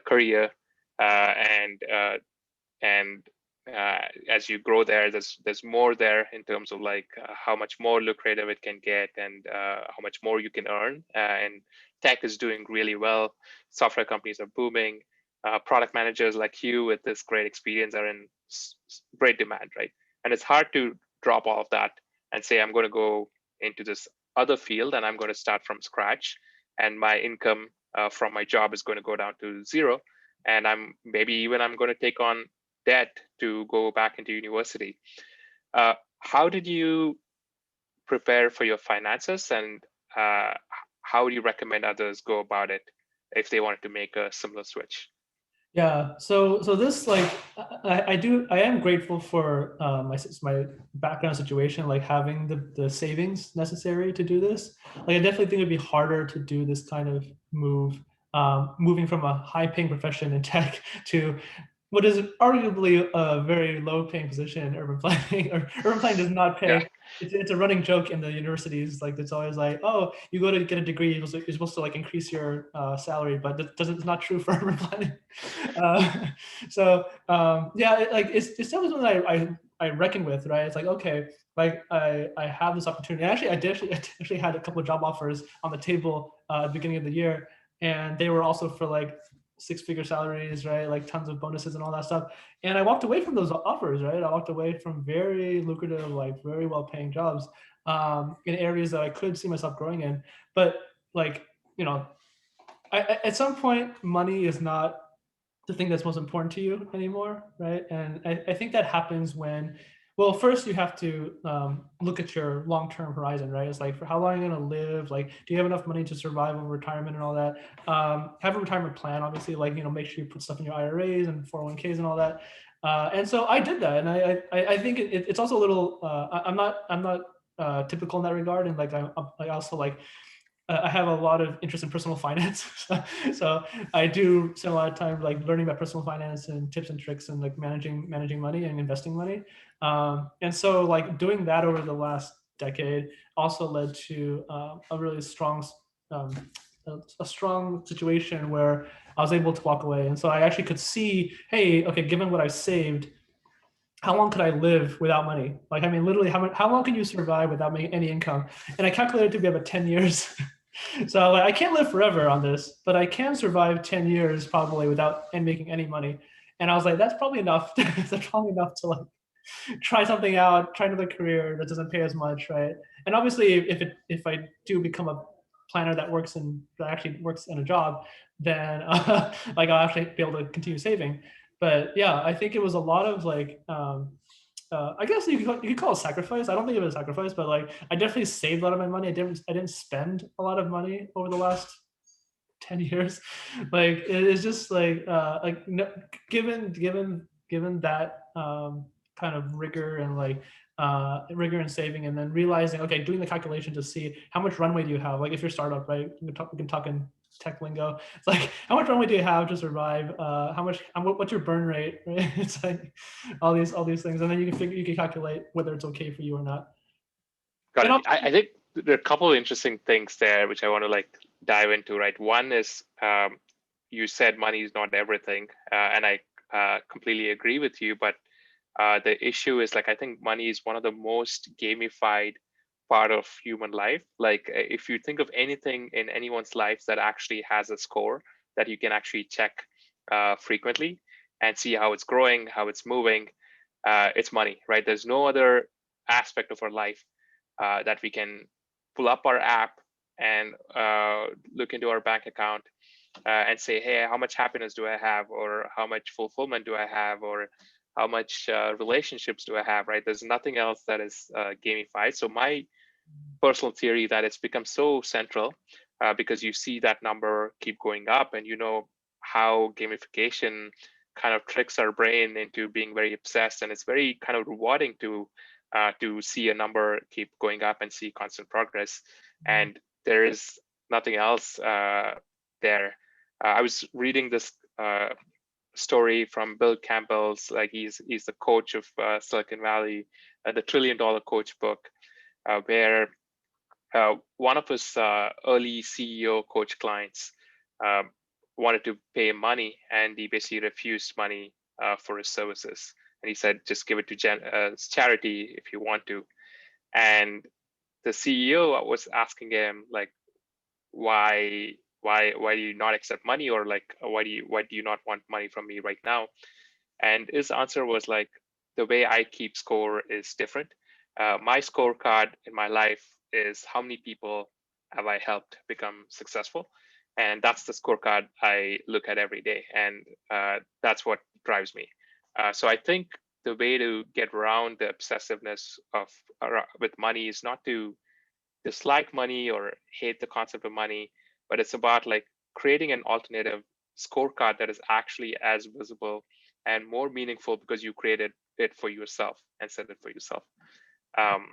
career, and as you grow there, there's more there in terms of like how much more lucrative it can get, and how much more you can earn. And tech is doing really well. Software companies are booming. Product managers like you with this great experience are in great demand, right? And it's hard to drop all of that and say, I'm going to go into this other field and I'm going to start from scratch, and my income from my job is going to go down to zero, and I'm going to take on debt to go back into university. How did you prepare for your finances, and how do you recommend others go about it if they wanted to make a similar switch?
Yeah, so this, like, I am grateful for my background situation, like having the savings necessary to do this. Like, I definitely think it'd be harder to do this kind of move, moving from a high paying profession in tech to what is arguably a very low paying position in urban planning. Or urban planning does not
Yeah.
pay. It's a running joke in the universities. Like, it's always like, oh, you go to get a degree, you're supposed to like increase your salary, but it's not true for urban planning. Uh, yeah, like it's definitely something that I reckon with, right? It's like, okay, like I have this opportunity. And actually, I actually had a couple of job offers on the table at the beginning of the year, and they were also for like six-figure salaries, right? Like tons of bonuses and all that stuff. And I walked away from those offers, right? I walked away from very lucrative, like very well-paying jobs in areas that I could see myself growing in. But like, you know, at some point, money is not the thing that's most important to you anymore, right? And I think that happens when, well, first you have to look at your long-term horizon, right? It's like, for how long are you going to live? Like, do you have enough money to survive over retirement and all that? Have a retirement plan, obviously, like, make sure you put stuff in your IRAs and 401ks and all that. And so I did that, and I think it's also a little. I'm not typical in that regard, and like I also like I have a lot of interest in personal finance. So I do spend a lot of time like learning about personal finance and tips and tricks and like managing money and investing money. And so like doing that over the last decade also led to a really strong um, a strong situation where I was able to walk away. And so I actually could see, hey, okay, given what I saved, how long could I live without money? Like, I mean, literally, how long can you survive without making any income? And I calculated to be about 10 years. So like, I can't live forever on this, but I can survive 10 years probably without and making any money. And I was like, that's probably enough. That's probably enough to like try something out, try another career that doesn't pay as much, right? And obviously, if I do become a planner that actually works in a job, then like I'll actually be able to continue saving. But yeah, I think it was a lot of like I guess you could call it sacrifice. I don't think of it as sacrifice, but like I definitely saved a lot of my money. I didn't spend a lot of money over the last 10 years. Like it is just like no, given that kind of rigor and like rigor and saving, and then realizing, okay, doing the calculation to see how much runway do you have. Like if you're a startup, right? We can talk in tech lingo. It's like, how much runway do you have to survive? What's your burn rate, right? It's like all these things, and then you can calculate whether it's okay for you or not.
Got
And
it. I think there are a couple of interesting things there which I want to like dive into, right? One is you said money is not everything, and I completely agree with you. But the issue is like, I think money is one of the most gamified part of human life. Like if you think of anything in anyone's life that actually has a score that you can actually check frequently and see how it's growing, how it's moving, it's money, right? There's no other aspect of our life that we can pull up our app and look into our bank account and say, hey, how much happiness do I have, or how much fulfillment do I have, or how much relationships do I have, right? There's nothing else that is gamified. So my personal theory that it's become so central because you see that number keep going up, and you know how gamification kind of tricks our brain into being very obsessed, and it's very kind of rewarding to see a number keep going up and see constant progress. And there is nothing else there. I was reading this story from Bill Campbell's, like he's the coach of Silicon Valley, the $1 Trillion Coach book, where one of his early CEO coach clients um, wanted to pay him money, and he basically refused money for his services. And he said, just give it to charity if you want to. And the CEO was asking him, like, why do you not accept money, or like why do you not want money from me right now? And his answer was like, the way I keep score is different. My scorecard in my life is how many people have I helped become successful, and that's the scorecard I look at every day, and that's what drives me. So I think the way to get around the obsessiveness of with money is not to dislike money or hate the concept of money, but it's about like creating an alternative scorecard that is actually as visible and more meaningful because you created it for yourself and set it for yourself. Um,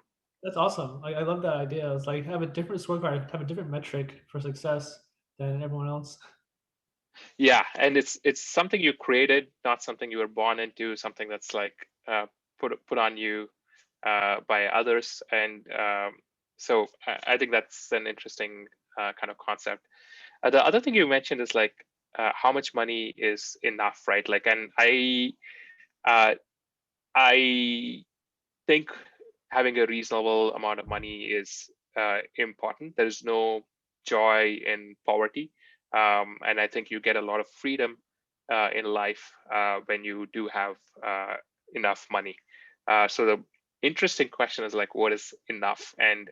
That's awesome. I love that idea. It's like have a different scorecard, have a different metric for success than everyone else.
yeah, and it's something you created, not something you were born into, something that's like put on you by others. And so I think that's an interesting kind of concept. The other thing you mentioned is like how much money is enough, right? Like, and uh, I think having a reasonable amount of money is important. There's no joy in poverty, and I think you get a lot of freedom in life when you do have enough money. So the interesting question is like, what is enough? And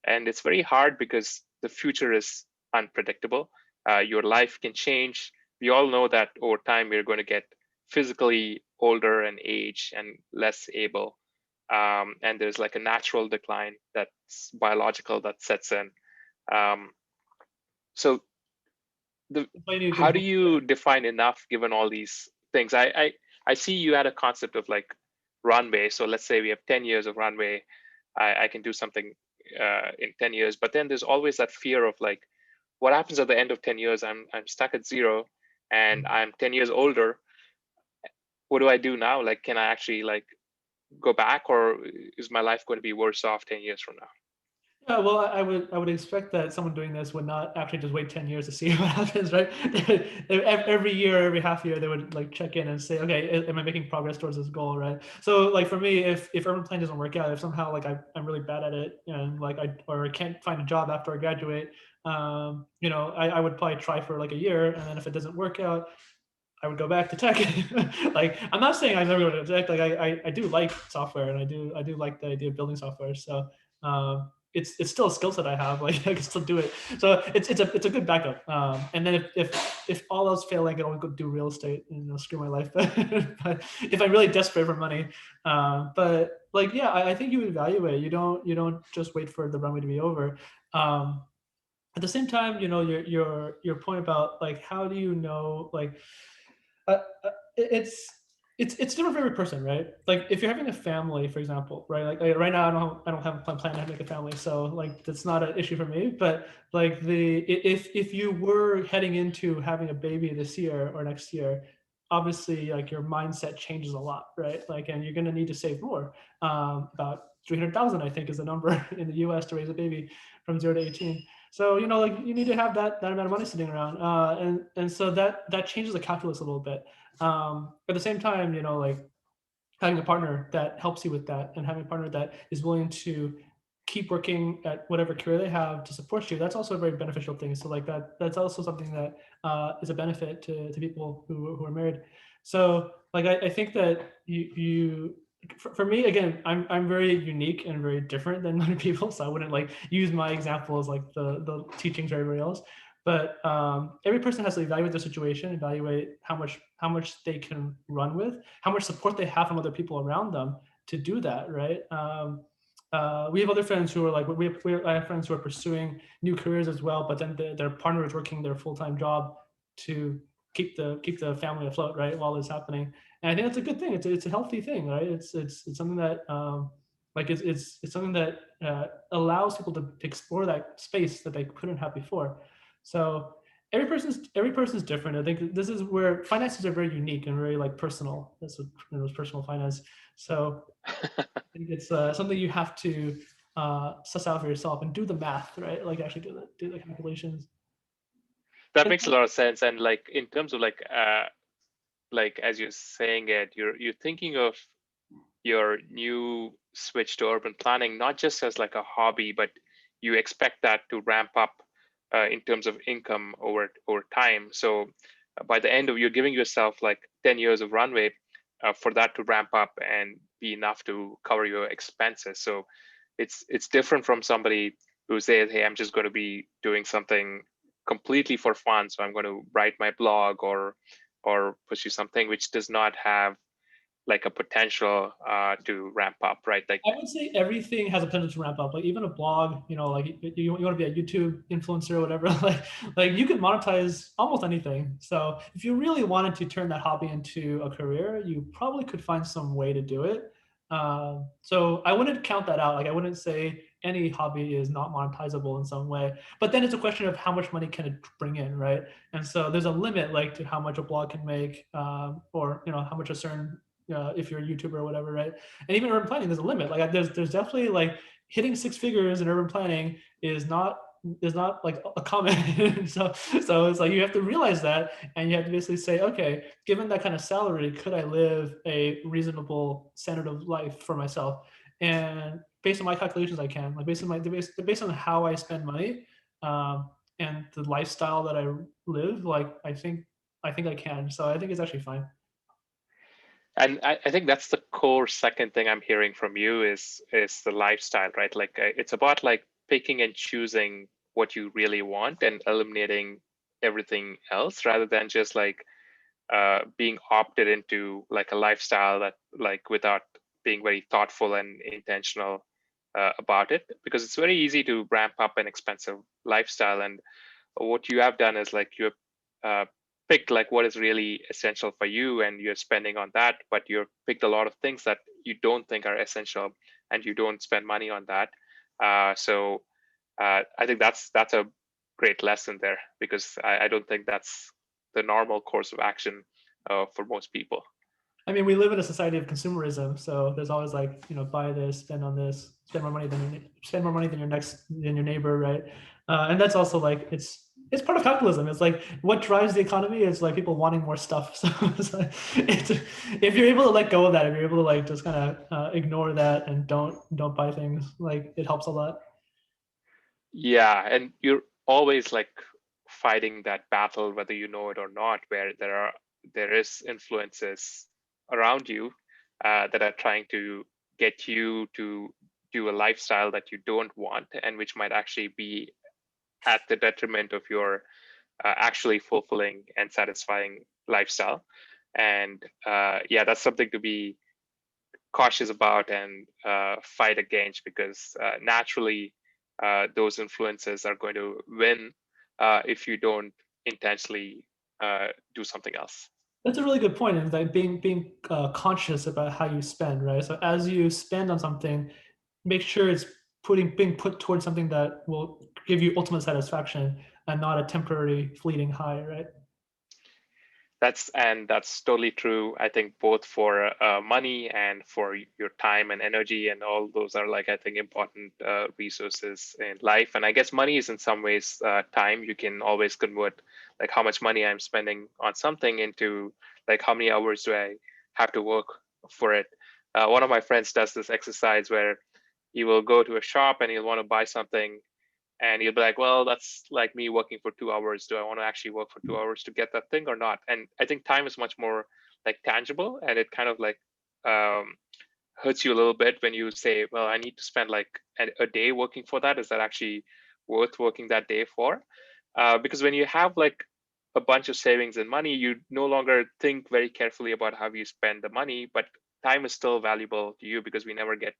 it's very hard because the future is unpredictable. Your life can change. We all know that over time we're going to get physically older and age and less able, and there's like a natural decline that's biological that sets in. Um, so the
Why do you
how
think?
do you define enough given all these things? I see you had a concept of like runway. So let's say we have 10 years of runway. I can do something in 10 years, but then there's always that fear of like, what happens at the end of 10 years? I'm stuck at zero, and I'm 10 years older. What do I do now? Like, can I actually like go back, or is my life going to be worse off 10 years from now?
Yeah, well, I would expect that someone doing this would not actually just wait 10 years to see what happens, right? Every year, every half year, they would like check in and say, okay, am I making progress towards this goal, right? So like for me, if urban plan doesn't work out, if somehow like I'm really bad at it and like I can't find a job after I graduate, I would probably try for like a year, and then if it doesn't work out, I would go back to tech. Like I'm not saying I never go to tech. Like I do like software, and I do like the idea of building software. So it's still a skill set I have. Like I can still do it. So it's a good backup. And then if all else fail, I can always go do real estate and screw my life. But if I'm really desperate for money, but like yeah, I think you evaluate. You don't just wait for the runway to be over. Um, at the same time, your point about like how do you know like it's different for every person, right? Like if you're having a family, for example, right? Like right now, I don't have a plan to make a family, so like that's not an issue for me. But like if you were heading into having a baby this year or next year, obviously like your mindset changes a lot, right? Like and you're gonna need to save more. About 300,000, I think, is the number in the U.S. to raise a baby from 0 to 18. So like you need to have that amount of money sitting around, and so that changes the calculus a little bit. At the same time, like having a partner that helps you with that, and having a partner that is willing to keep working at whatever career they have to support you, that's also a very beneficial thing. So like that's also something that is a benefit to people who are married. So like I think that you for me again, I'm very unique and very different than many people, so I wouldn't like use my example as like the teachings for everybody else. But every person has to evaluate their situation, evaluate how much they can run with, how much support they have from other people around them to do that, right? We have other friends who are like I have friends who are pursuing new careers as well, but then their partner is working their full-time job to keep the family afloat, right, while it's happening. And I think that's a good thing. It's a healthy thing, right? It's something that like it's something that allows people to explore that space that they couldn't have before. So every person's different. I think this is where finances are very unique and very like personal. That's what personal finance. So I think it's something you have to suss out for yourself and do the math, right? Like actually do the calculations.
That makes a lot of sense. And like in terms of like as you're saying it, you're thinking of your new switch to urban planning not just as like a hobby, but you expect that to ramp up in terms of income over time. So by the end of you're giving yourself like 10 years of runway for that to ramp up and be enough to cover your expenses. So it's different from somebody who says, hey, I'm just going to be doing something completely for fun, so I'm going to write my blog or pursue something which does not have like a potential to ramp up, right? Like,
I would say everything has a potential to ramp up. Like even a blog, like you want to be a YouTube influencer or whatever, like you can monetize almost anything. So if you really wanted to turn that hobby into a career, you probably could find some way to do it. So I wouldn't count that out. Like I wouldn't say any hobby is not monetizable in some way. But then it's a question of how much money can it bring in, right? And so there's a limit, like to how much a blog can make, or how much a certain if you're a YouTuber or whatever, right? And even urban planning, there's a limit. Like there's definitely like hitting six figures in urban planning is not like a common. So it's like you have to realize that, and you have to basically say, okay, given that kind of salary, could I live a reasonable standard of life for myself? And based on my calculations, I can. Like based on how I spend money, and the lifestyle that I live, like I think I can. So I think it's actually fine.
and I think that's the core second thing I'm hearing from you is the lifestyle, right? Like it's about like picking and choosing what you really want and eliminating everything else rather than just like being opted into like a lifestyle that like without being very thoughtful and intentional about it, because it's very easy to ramp up an expensive lifestyle. And what you have done is like you have picked like what is really essential for you and you're spending on that, but you've picked a lot of things that you don't think are essential and you don't spend money on that. So I think that's a great lesson there, because I don't think that's the normal course of action for most people.
I mean, we live in a society of consumerism, so there's always like, buy this, spend on this, spend more money than your neighbor, right? And that's also like it's part of capitalism. It's like what drives the economy is like people wanting more stuff. So if you're able to let go of that, if you're able to like just kind of ignore that and don't buy things, like it helps a lot.
Yeah, and you're always like fighting that battle, whether you know it or not, where there is influences around you that are trying to get you to do a lifestyle that you don't want and which might actually be at the detriment of your actually fulfilling and satisfying lifestyle. And yeah, that's something to be cautious about and fight against, because naturally those influences are going to win if you don't intentionally do something else.
That's a really good point, and like being conscious about how you spend, right? So as you spend on something, make sure it's being put towards something that will give you ultimate satisfaction and not a temporary fleeting high, right?
That's totally true. I think both for money and for your time and energy, and all those are like I think important resources in life. And I guess money is in some ways time. You can always convert like how much money I'm spending on something into like how many hours do I have to work for it. One of my friends does this exercise where he will go to a shop and he'll want to buy something, and you'll be like, well, that's like me working for 2 hours. Do I want to actually work for 2 hours to get that thing or not? And I think time is much more like tangible, and it kind of like um, hurts you a little bit when you say, well, I need to spend like a day working for that. Is that actually worth working that day for? Because when you have like a bunch of savings and money, you no longer think very carefully about how you spend the money, but time is still valuable to you because we never get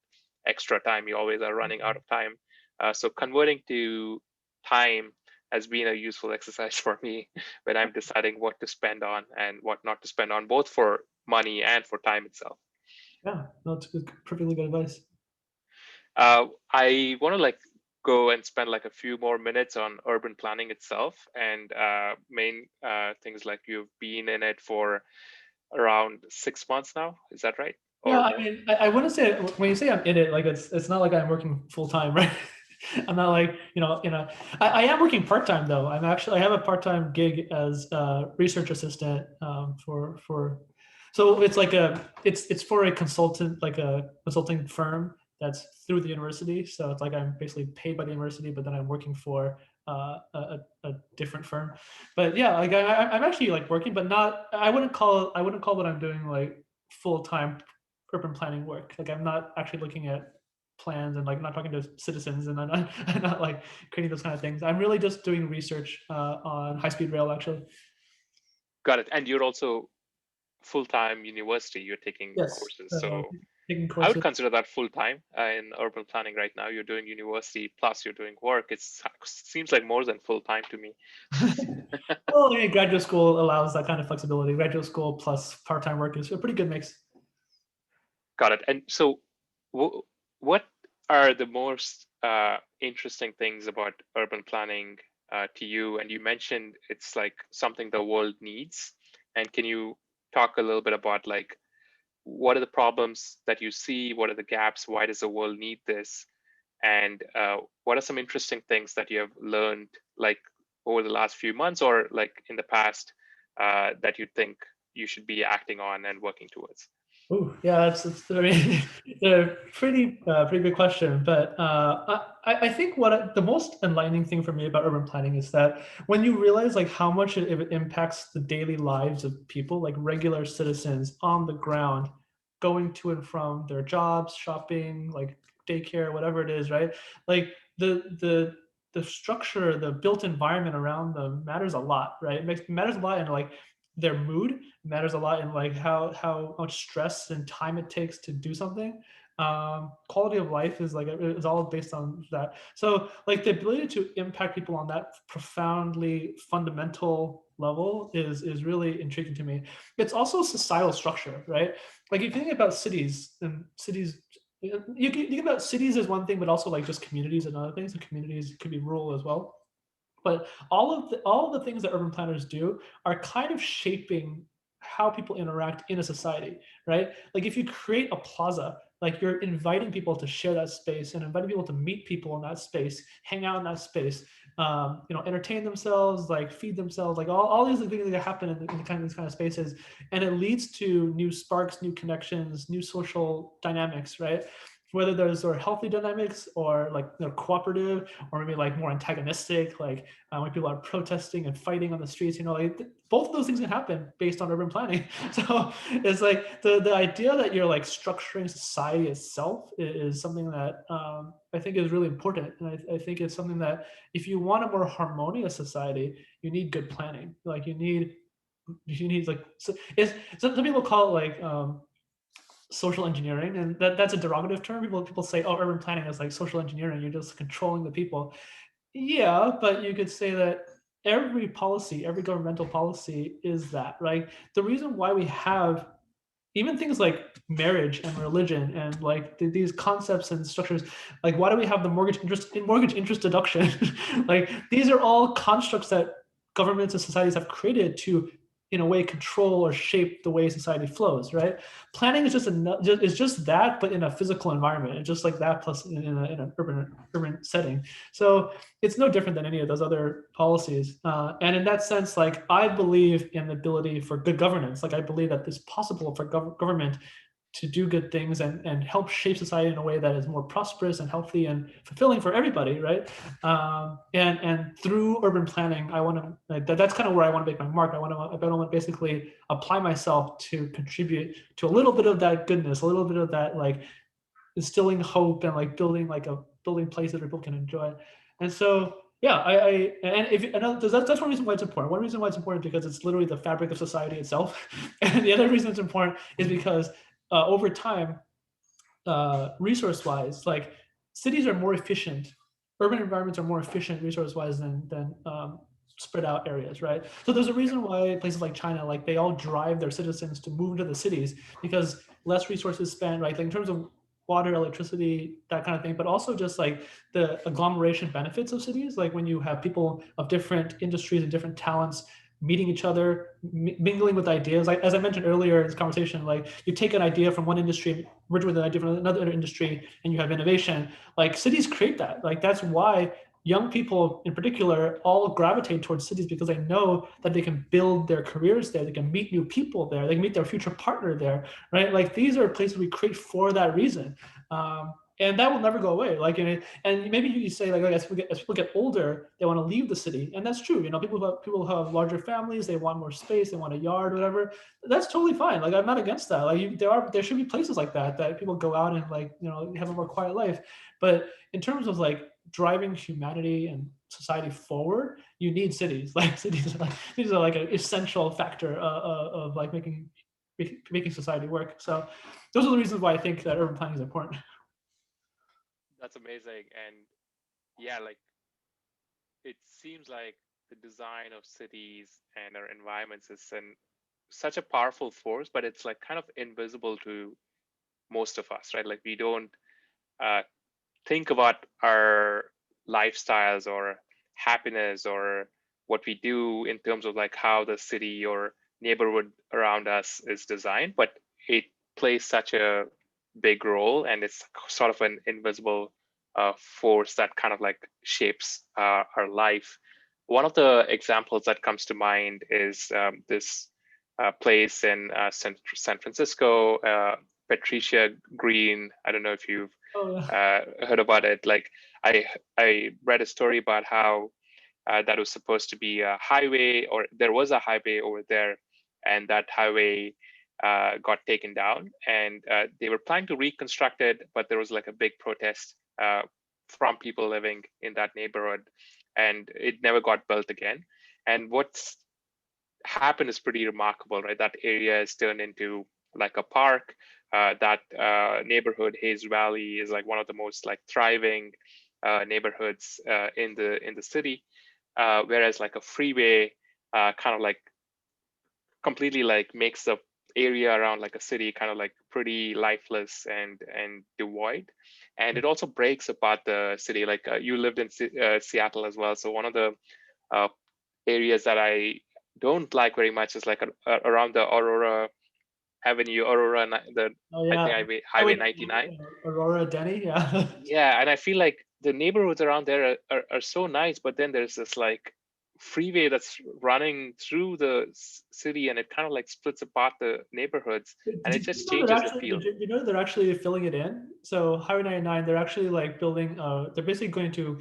extra time. You always are running out of time. So converting to time has been a useful exercise for me when I'm deciding what to spend on and what not to spend on, both for money and for time itself.
Yeah, no, it's good, perfectly good advice.
I want to like go and spend like a few more minutes on urban planning itself and main things like you've been in it for around 6 months now. Is that right?
Yeah,
Or
I
more?
mean, I wouldn't say when you say I'm in it, like it's not like I'm working full time, right? I'm not like I am working part time though. I have a part time gig as a research assistant so it's like it's for a consultant like a consulting firm that's through the university. So it's like I'm basically paid by the university, but then I'm working for a different firm. But yeah, like I'm actually like working, but not. I wouldn't call what I'm doing like full time urban planning work. Like I'm not actually looking at plans and like not talking to citizens and I'm not like creating those kind of things. I'm really just doing research on high speed rail actually.
Got it. And you're also full-time university. You're taking
Yes,
courses. So
taking
I would
courses.
consider that full-time in urban planning right now. You're doing university plus you're doing work. It seems like more than full-time to me.
Well, I mean, graduate school allows that kind of flexibility. Graduate school plus part time work is a pretty good mix.
Got it. And so, what are the most interesting things about urban planning to you? And you mentioned it's like something the world needs. And can you talk a little bit about like what are the problems that you see? What are the gaps? Why does the world need this? And what are some interesting things that you have learned like over the last few months or like in the past that you think you should be acting on and working towards?
Oh, yeah, it's I mean, it's a pretty big question, but I think the most enlightening thing for me about urban planning is that when you realize like how much it impacts the daily lives of people, like regular citizens on the ground, going to and from their jobs, shopping, like daycare, whatever it is, right? Like the structure, the built environment around them matters a lot, right? Matters a lot in like their mood, matters a lot in like how much stress and time it takes to do something. Quality of life is like is all based on that. So like the ability to impact people on that profoundly fundamental level is really intriguing to me. It's also societal structure, right? Like if you think about cities and cities. You can think about cities as one thing, but also like just communities and other things. The communities could be rural as well, but all of the things that urban planners do are kind of shaping how people interact in a society, right? Like if you create a plaza, like you're inviting people to share that space and inviting people to meet people in that space, hang out in that space, entertain themselves, like feed themselves, like all these things that happen in these kind of spaces, and it leads to new sparks, new connections, new social dynamics, right? Whether those are healthy dynamics or like they're cooperative or maybe like more antagonistic, like when people are protesting and fighting on the streets, like both of those things can happen based on urban planning. So it's like the idea that you're like structuring society itself is something that I think is really important. And I think it's something that if you want a more harmonious society, you need good planning. Like you need like so it's some people call it like social engineering, and that's a derogative term. People say, oh, urban planning is like social engineering, you're just controlling the people. Yeah, but you could say that every policy, every governmental policy is that, right? The reason why we have even things like marriage and religion and like these concepts and structures, like why do we have the mortgage interest deduction? Like these are all constructs that governments and societies have created to in a way control or shape the way society flows, right? Planning is just that, but in a physical environment, and just like that plus in an urban setting. So it's no different than any of those other policies. And in that sense, like I believe in the ability for good governance. Like I believe that it's possible for government to do good things and help shape society in a way that is more prosperous and healthy and fulfilling for everybody, right? And through urban planning, I want to that's kind of where I want to make my mark. I want to basically apply myself to contribute to a little bit of that goodness, a little bit of that like instilling hope and like building place that people can enjoy. And so yeah, that's one reason why it's important. One reason why it's important is because it's literally the fabric of society itself. And the other reason it's important is because over time, resource wise, like cities are more efficient, urban environments are more efficient resource wise than spread out areas, right? So there's a reason why places like China, like they all drive their citizens to move into the cities because less resources spent, right? Like in terms of water, electricity, that kind of thing, but also just like the agglomeration benefits of cities, like when you have people of different industries and different talents meeting each other, mingling with ideas. Like as I mentioned earlier in this conversation, like you take an idea from one industry, merge with an idea from another industry, and you have innovation. Like cities create that. Like that's why young people in particular all gravitate towards cities because they know that they can build their careers there, they can meet new people there, they can meet their future partner there, right? Like these are places we create for that reason. And that will never go away. Like, and maybe you say like as people get older, they want to leave the city, and that's true. You know, people who have larger families, they want more space, they want a yard, whatever. That's totally fine. Like, I'm not against that. Like, there should be places like that people go out and like have a more quiet life. But in terms of like driving humanity and society forward, you need cities. Like cities are like an essential factor of like making society work. So those are the reasons why I think that urban planning is important.
That's amazing. And yeah, like it seems like the design of cities and our environments is such a powerful force, but it's like kind of invisible to most of us, right? Like we don't uh, think about our lifestyles or happiness or what we do in terms of like how the city or neighborhood around us is designed, but it plays such a big role, and it's sort of an invisible force that kind of like shapes our life. One of the examples that comes to mind is this place in San Francisco, Patricia Green. I don't know if you've
Oh yeah.
heard about it. Like I read a story about how that was supposed to be a highway, or there was a highway over there, and that highway got taken down, and they were planning to reconstruct it, but there was like a big protest from people living in that neighborhood, and it never got built again. And what's happened is pretty remarkable, right? That area is turned into like a park. That neighborhood, Hayes Valley, is like one of the most like thriving neighborhoods in the city. Whereas like a freeway kind of like completely like makes the area around like a city kind of like pretty lifeless and devoid, and it also breaks apart the city. Like you lived in Seattle as well, so one of the uh, areas that I don't like very much is like around the Aurora Avenue, the
Oh
I think
yeah.
Highway 99.
Aurora Denny. Yeah.
Yeah, and I feel like the neighborhoods around there are so nice, but then there's this like freeway that's running through the city, and it kind of like splits apart the neighborhoods, and it
Did you
just
know they're
changes the
actually
feel.
did you know they're actually filling it in? So Highway 99, they're actually like building. They're basically going to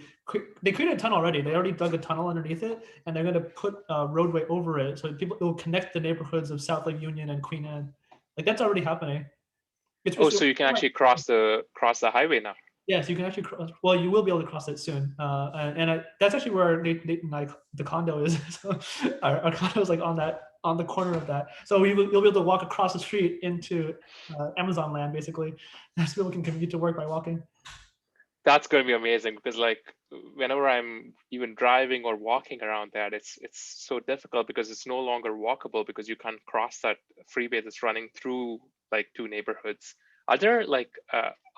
they created a tunnel already. They already dug a tunnel underneath it, and they're going to put a roadway over it, so people it will connect the neighborhoods of South Lake Union and Queen Anne. Like that's already happening.
Oh,
It's
so you can actually cross the highway now.
yes, you can actually cross. Well, you will be able to cross it soon, that's actually where Nate and I, the condo is. So our condo is like on the corner of that. So you'll be able to walk across the street into Amazon land, basically. So people can commute to work by walking.
That's going to be amazing, because like whenever I'm even driving or walking around that, it's so difficult because it's no longer walkable because you can't cross that freeway that's running through like two neighborhoods. Are there like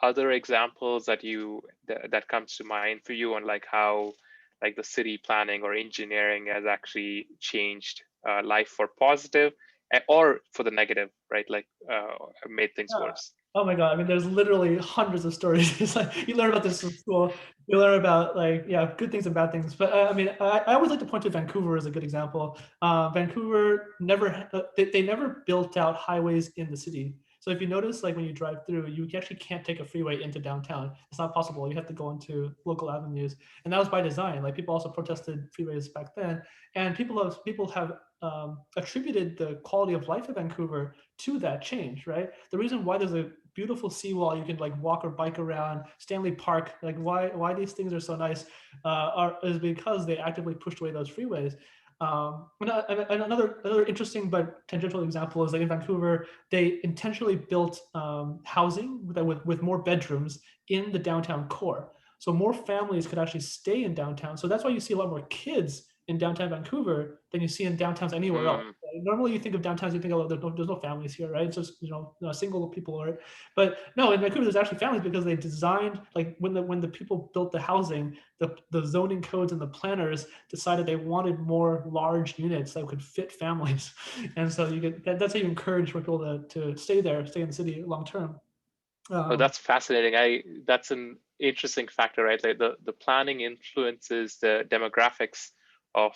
other examples that comes to mind for you on like how like the city planning or engineering has actually changed life for positive or for the negative, right? Like made things
Yeah.
worse.
Oh my god! I mean, there's literally hundreds of stories. It's like you learn about this in school. You learn about like yeah, good things and bad things. But I mean, I always like to point to Vancouver as a good example. Vancouver never they never built out highways in the city. So if you notice, like when you drive through, you actually can't take a freeway into downtown. It's not possible. You have to go into local avenues, and that was by design. Like people also protested freeways back then, and people have attributed the quality of life of Vancouver to that change. Right. The reason why there's a beautiful seawall you can like walk or bike around, Stanley Park, like why these things are so nice is because they actively pushed away those freeways. And another interesting but tangential example is like in Vancouver, they intentionally built housing with more bedrooms in the downtown core, so more families could actually stay in downtown. So that's why you see a lot more kids in downtown Vancouver than you see in downtowns anywhere else.
Mm.
Normally, you think of downtowns, you think, oh, there's no families here, right? It's just single people, or but no, in Vancouver, there's actually families because they designed, like, when the people built the housing, the zoning codes and the planners decided they wanted more large units that could fit families, and so that's how you encourage people to stay there, stay in the city long term.
Oh, that's fascinating. That's an interesting factor, right? Like the planning influences the demographics of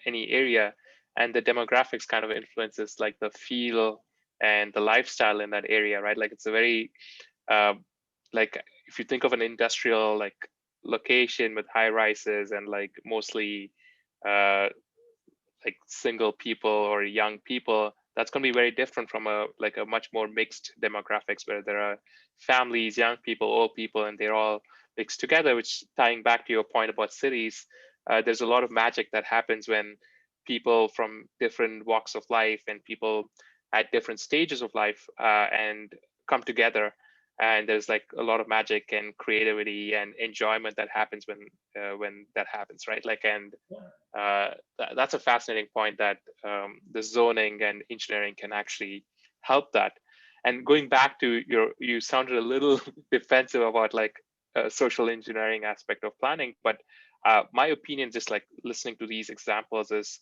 any area, and the demographics kind of influences like the feel and the lifestyle in that area, right? Like it's a very like if you think of an industrial like location with high rises and like mostly uh, like single people or young people, that's going to be very different from a like a much more mixed demographics where there are families, young people, old people, and they're all mixed together. Which, tying back to your point about cities, there's a lot of magic that happens when people from different walks of life and people at different stages of life and come together, and there's like a lot of magic and creativity and enjoyment that happens when that happens, right? Like, and that's a fascinating point that the zoning and engineering can actually help that. And going back to you sounded a little defensive about like social engineering aspect of planning, but my opinion, just like listening to these examples, is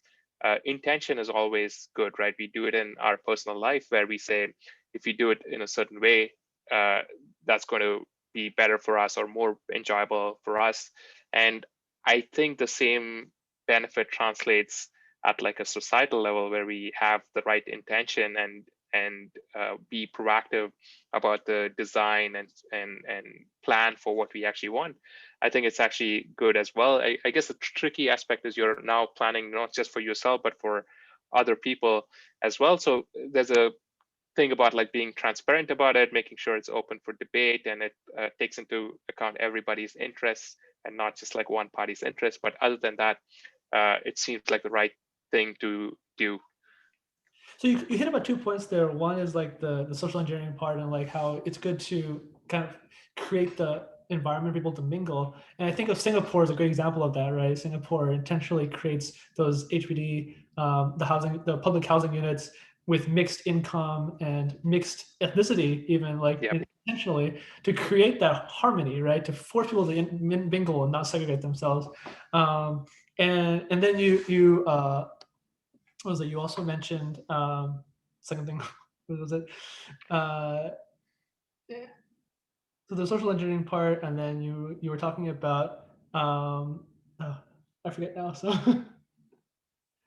intention is always good, right? We do it in our personal life where we say, if we do it in a certain way, uh, that's going to be better for us or more enjoyable for us. And I think the same benefit translates at like a societal level where we have the right intention and be proactive about the design and plan for what we actually want. I think it's actually good as well. I guess the tricky aspect is you're now planning not just for yourself but for other people as well. So there's a thing about like being transparent about it, making sure it's open for debate, and it takes into account everybody's interests and not just like one party's interest. But other than that, it seems like the right thing to do.
So you hit about 2 points there. One is like the social engineering part and like how it's good to kind of create the environment for people to mingle. And I think of Singapore as a great example of that, right? Singapore intentionally creates those HPD, the public housing units with mixed income and mixed ethnicity, even like
Yep.
intentionally to create that harmony, right? To force people to mingle and not segregate themselves. And then what was it? You also mentioned second thing. What was it? Uh, so the social engineering part, and then you were talking about oh, I forget now. So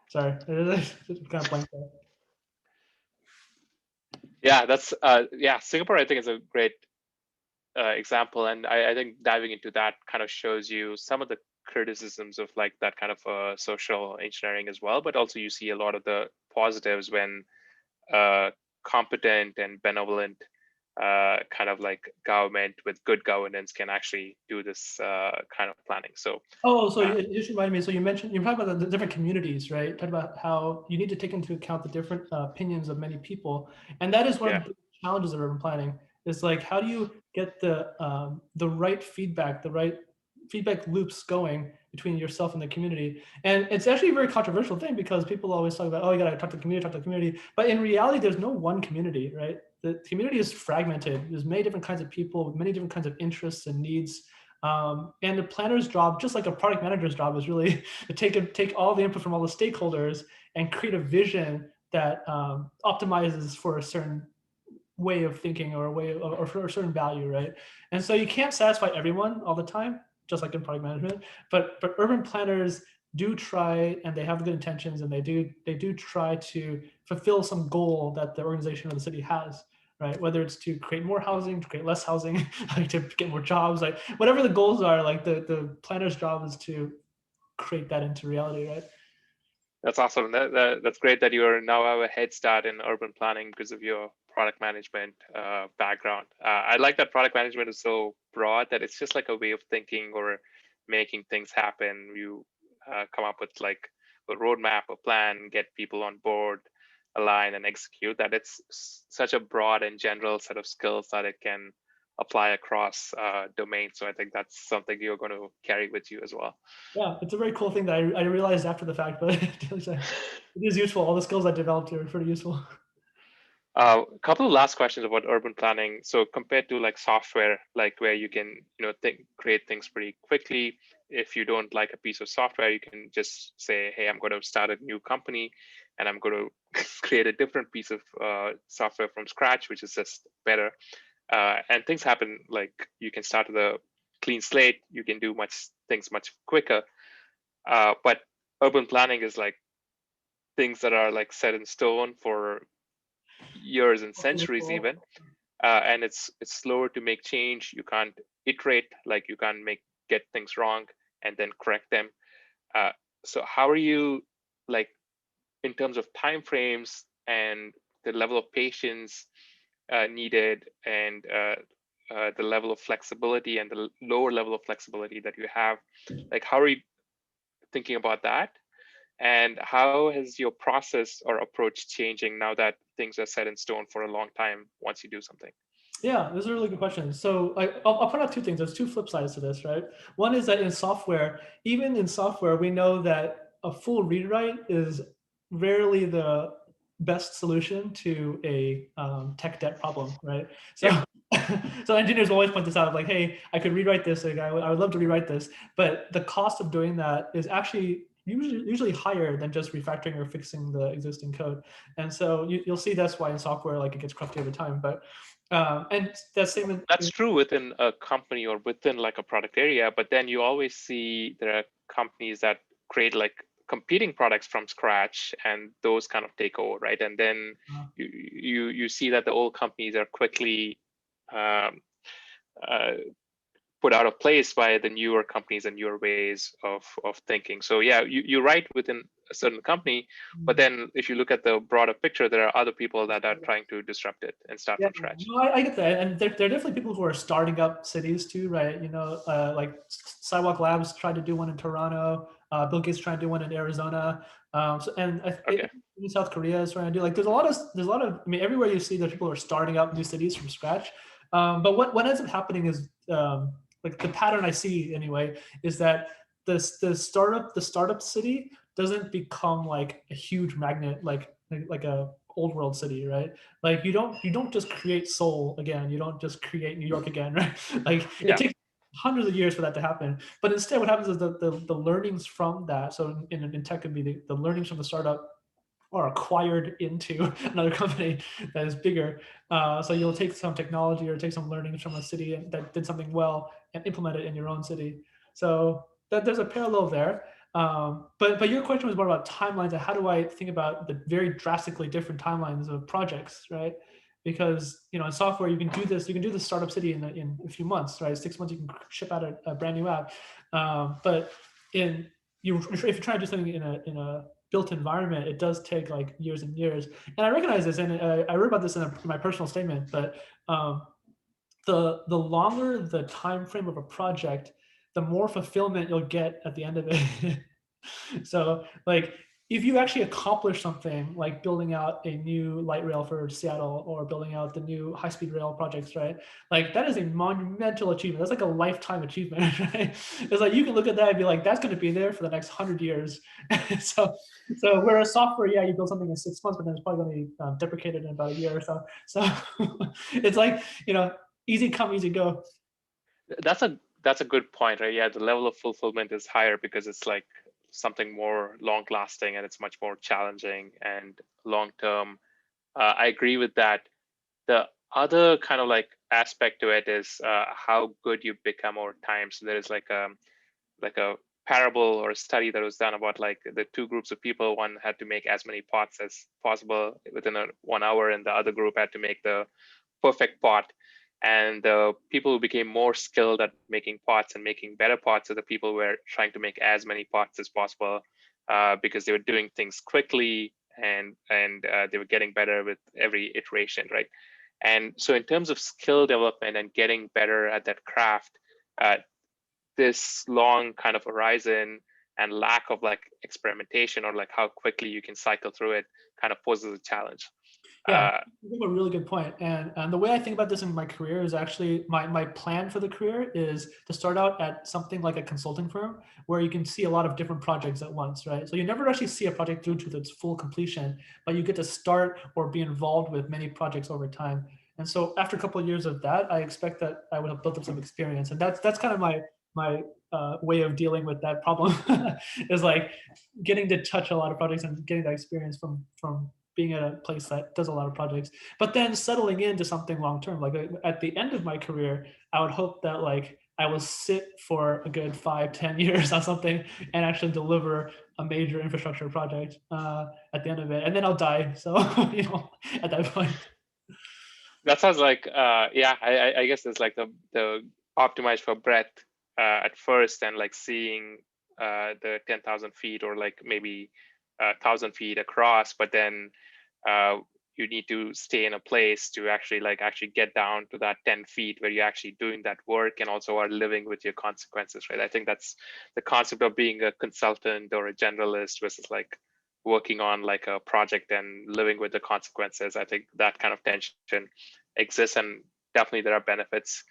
sorry, just kind of blank there.
Yeah, that's yeah. Singapore, I think, is a great example, and I think diving into that kind of shows you some of the criticisms of like that kind of social engineering as well, but also you see a lot of the positives when competent and benevolent kind of like government with good governance can actually do this kind of planning. So
Oh, so it just reminded me. So you talked about the different communities, right? Talked about how you need to take into account the different opinions of many people, and that is one
yeah,
of the challenges of urban planning. Is like, how do you get the right feedback, the right feedback loops going between yourself and the community? And it's actually a very controversial thing because people always talk about, oh, you got to talk to the community, talk to the community. But in reality, there's no one community, right? The community is fragmented. There's many different kinds of people with many different kinds of interests and needs. And the planner's job, just like a product manager's job, is really to take all the input from all the stakeholders and create a vision that optimizes for a certain way of thinking or a way of, or for a certain value, right? And so you can't satisfy everyone all the time, just like in product management. But urban planners do try, and they have good intentions, and they do try to fulfill some goal that the organization or the city has, right? Whether it's to create more housing, to create less housing, like to get more jobs, like whatever the goals are, like the planner's job is to create that into reality, right?
that's awesome. That's great that you are now have a head start in urban planning because of your product management background. I like that product management is so broad that it's just like a way of thinking or making things happen. You come up with like a roadmap, a plan, get people on board, align and execute that. It's such a broad and general set of skills that it can apply across domains. So I think that's something you're going to carry with you as well.
Yeah, it's a very cool thing that I realized after the fact, but it is useful. All the skills I developed here are pretty useful.
A couple of last questions about urban planning. So compared to like software, like where you can, create things pretty quickly. If you don't like a piece of software, you can just say, hey, I'm going to start a new company and I'm going to create a different piece of software from scratch, which is just better. And things happen, like you can start with a clean slate, you can do things much quicker. But urban planning is like things that are like set in stone for years and centuries even, and it's slower to make change. You can't iterate, like you can't get things wrong and then correct them. So how are you, like, in terms of timeframes and the level of patience needed, and the level of flexibility and the lower level of flexibility that you have, like how are you thinking about that? And how has your process or approach changing now that things are set in stone for a long time once you do something?
Yeah, this is a really good question. So I'll point out two things. There's two flip sides to this, right? One is that in software, even in software, we know that a full rewrite is rarely the best solution to a tech debt problem, right? So,
Yeah.
so engineers always point this out, like, hey, I could rewrite this. Like, I would love to rewrite this, but the cost of doing that is actually usually higher than just refactoring or fixing the existing code. And so you'll see that's why in software, like, it gets crufty over time. But and that's same
That's true within a company or within like a product area, but then you always see there are companies that create like competing products from scratch, and those kind of take over, right? And then you see that the old companies are quickly um, uh, put out of place by the newer companies and newer ways of thinking. So yeah, you're right within a certain company, but then if you look at the broader picture, there are other people that are trying to disrupt it and start
Yeah,
from scratch.
no, I get that, and there are definitely people who are starting up cities too, right? You know, like Sidewalk Labs tried to do one in Toronto. Bill Gates trying to do one in Arizona.
Okay.
In South Korea is trying to do, like, there's a lot of. I mean, everywhere you see that people are starting up new cities from scratch. But what ends up happening is, like, the pattern I see anyway is that the startup city doesn't become like a huge magnet, like a old world city, right? Like, you don't just create Seoul again, you don't just create New York again, right? Like, it
Yeah.
takes hundreds of years for that to happen. But instead, what happens is the learnings from that. So in tech, could be the learnings from the startup are acquired into another company that is bigger. So you'll take some technology or take some learnings from a city that did something well and implement it in your own city. So there's a parallel there. But your question was more about timelines and how do I think about the very drastically different timelines of projects, right? Because, in software you can do this, startup city in a few months, right? 6 months you can ship out a brand new app. But if you're trying to do something in a built environment, it does take like years and years. And I recognize this, and I wrote about this in my personal statement. But the longer the time frame of a project, the more fulfillment you'll get at the end of it. So, like, if you actually accomplish something like building out a new light rail for Seattle or building out the new high-speed rail projects, right? Like, that is a monumental achievement. That's like a lifetime achievement, right? It's like you can look at that and be like, that's going to be there for the next 100 years. so, whereas software, yeah, you build something in 6 months, but then it's probably going to be deprecated in about a year or so. So, it's like, easy come, easy go.
That's a good point, right? Yeah, the level of fulfillment is higher because it's like something more long lasting and it's much more challenging and long term. I agree with that. The other kind of like aspect to it is how good you become over time. So there is like a parable or a study that was done about like the two groups of people. One had to make as many pots as possible within 1 hour, and the other group had to make the perfect pot. And the people who became more skilled at making pots and making better pots are the people who were trying to make as many pots as possible, because they were doing things quickly, and they were getting better with every iteration, right? And so in terms of skill development and getting better at that craft, uh, this long kind of horizon and lack of like experimentation or like how quickly you can cycle through it kind of poses a challenge.
Yeah, you have a really good point. And the way I think about this in my career is actually my plan for the career is to start out at something like a consulting firm where you can see a lot of different projects at once, right? So you never actually see a project through to its full completion, but you get to start or be involved with many projects over time. And so after a couple of years of that, I expect that I would have built up some experience. And that's kind of my way of dealing with that problem is like getting to touch a lot of projects and getting that experience from being at a place that does a lot of projects, but then settling into something long term. Like at the end of my career, I would hope that like I will sit for a good 5-10 years on something and actually deliver a major infrastructure project at the end of it, and then I'll die. So at that point.
That sounds like yeah. I guess it's like the optimized for breadth at first, and like seeing the 10,000 feet or like maybe 1,000 feet across, but then you need to stay in a place to actually get down to that 10 feet where you're actually doing that work and also are living with your consequences, right? I think that's the concept of being a consultant or a generalist versus like working on like a project and living with the consequences. I think that kind of tension exists, and definitely there are benefits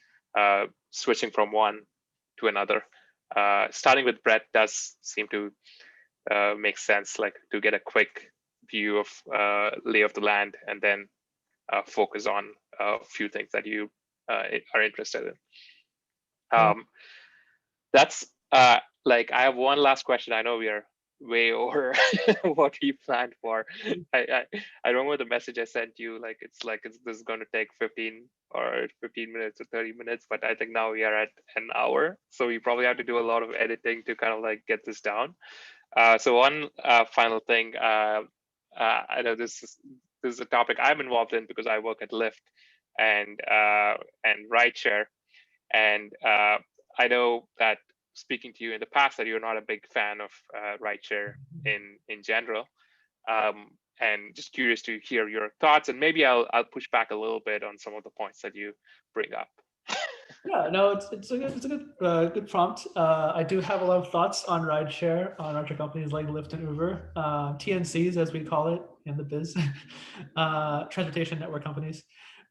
switching from one to another. Starting with breadth does seem to make sense, like to get a quick view of lay of the land and then focus on a few things that you are interested in. That's like, I have one last question. I know we are way over what we planned for. I remember the message I sent you, like it's this is going to take 15 minutes or 30 minutes, but I think now we are at an hour, so we probably have to do a lot of editing to kind of like get this down. So one final thing, I know this is a topic I'm involved in because I work at Lyft and rideshare, and I know that speaking to you in the past that you're not a big fan of rideshare in general, and just curious to hear your thoughts, and maybe I'll push back a little bit on some of the points that you bring up.
Yeah, no, it's a good prompt. I do have a lot of thoughts on rideshare companies like Lyft and Uber, TNCs as we call it in the biz, transportation network companies.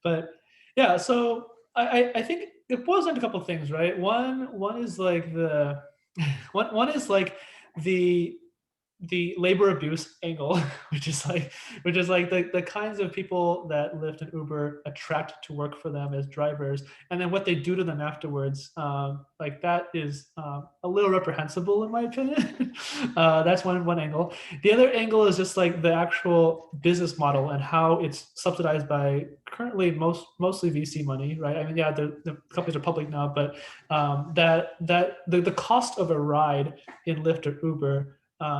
But yeah, so I think it boils down to a couple of things, right? One is like the one is like the labor abuse angle, which is like the kinds of people that Lyft and Uber attract to work for them as drivers, and then what they do to them afterwards. Like that is a little reprehensible in my opinion. That's one angle. The other angle is just like the actual business model and how it's subsidized by currently mostly VC money, right? I mean, yeah, the companies are public now, but the cost of a ride in Lyft or Uber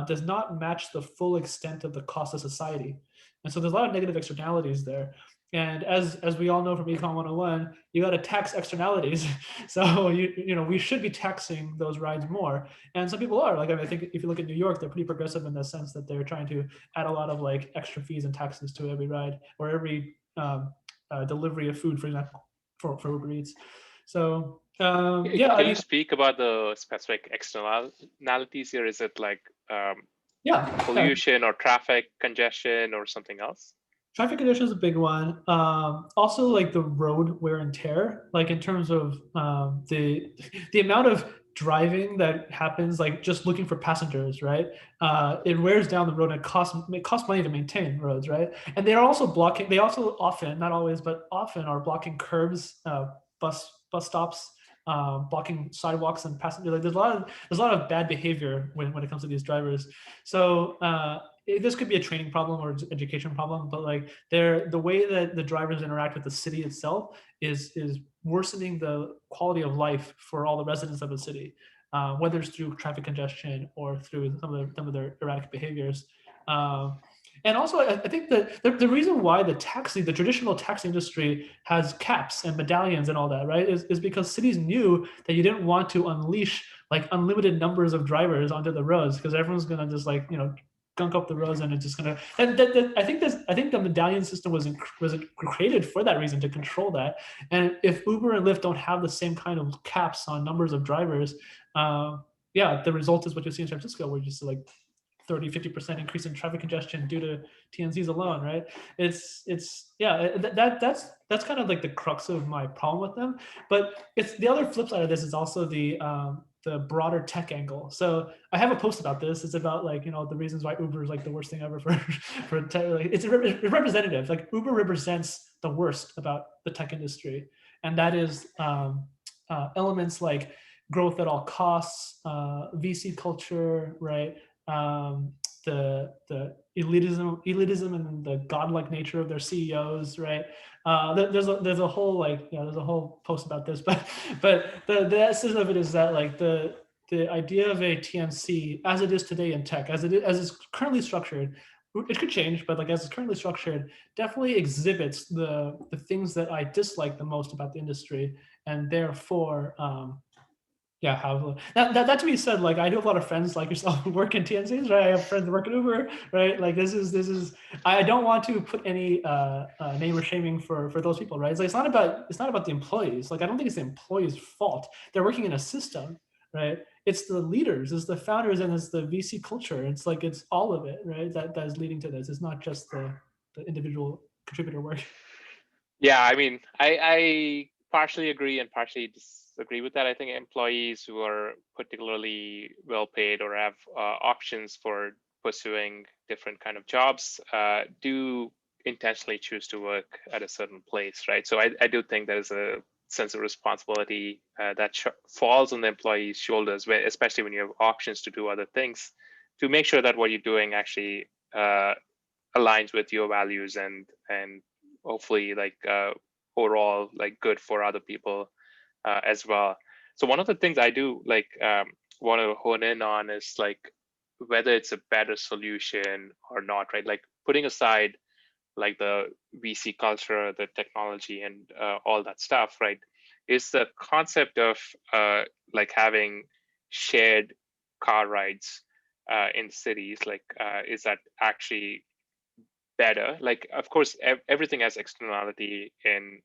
does not match the full extent of the cost of society. And so there's a lot of negative externalities there. And as we all know from Econ 101, you got to tax externalities. So we should be taxing those rides more. And some people are. Like, I mean, I think if you look at New York, they're pretty progressive in the sense that they're trying to add a lot of like extra fees and taxes to every ride or every delivery of food, for example, for Uber Eats. So yeah,
Can you speak about the specific externalities here? Is it like pollution or traffic congestion or something else?
Traffic congestion is a big one. Also, like the road wear and tear, like in terms of the amount of driving that happens, like just looking for passengers, right? It wears down the road and it costs money to maintain roads, right? And they're also blocking. They also often, not always, but often are blocking curbs, bus stops, blocking sidewalks and passengers. Like there's a lot of bad behavior when it comes to these drivers. So this could be a training problem or education problem, but like the way that the drivers interact with the city itself is worsening the quality of life for all the residents of the city, whether it's through traffic congestion or through some of their erratic behaviors. And also, I think that the reason why the traditional taxi industry has caps and medallions and all that, right, is because cities knew that you didn't want to unleash like unlimited numbers of drivers onto the roads because everyone's gonna just like gunk up the roads and it's just gonna. And I think the medallion system was created for that reason, to control that. And if Uber and Lyft don't have the same kind of caps on numbers of drivers, yeah, the result is what you see in San Francisco, where you just like 30, 50% increase in traffic congestion due to TNCs alone, right? It's yeah, that's kind of like the crux of my problem with them. But it's the other flip side of this is also the broader tech angle. So I have a post about this. It's about like, you know, the reasons why Uber is like the worst thing ever for for tech. Like, it's representative. Like Uber represents the worst about the tech industry, and that is elements like growth at all costs, VC culture, right? The elitism and the godlike nature of their CEOs, right? There's a whole like, you know, there's a whole post about this, but the essence of it is that like the idea of a TNC as it is today in tech, as it's currently structured, it could change, but like as it's currently structured, definitely exhibits the things that I dislike the most about the industry, and therefore yeah, how that to be said, like I do have a lot of friends like yourself who work in TNCs, right? I have friends that work at Uber, right? Like this is I don't want to put any name or shaming for those people, right? It's like it's not about the employees. Like I don't think it's the employees' fault. They're working in a system, right? It's the leaders, it's the founders, and it's the VC culture. It's like it's all of it, right? That is leading to this. It's not just the individual contributor work.
Yeah, I mean, I partially agree and partially disagree with that. I think employees who are particularly well paid or have options for pursuing different kind of jobs do intentionally choose to work at a certain place, right? So I do think there's a sense of responsibility that falls on the employee's shoulders, especially when you have options to do other things, to make sure that what you're doing actually aligns with your values and hopefully like overall like good for other people as well. So one of the things I do like want to hone in on is like whether it's a better solution or not, right? Like putting aside like the VC culture, the technology, and all that stuff, right? Is the concept of like having shared car rides in cities, like is that actually better? Like of course everything has externality in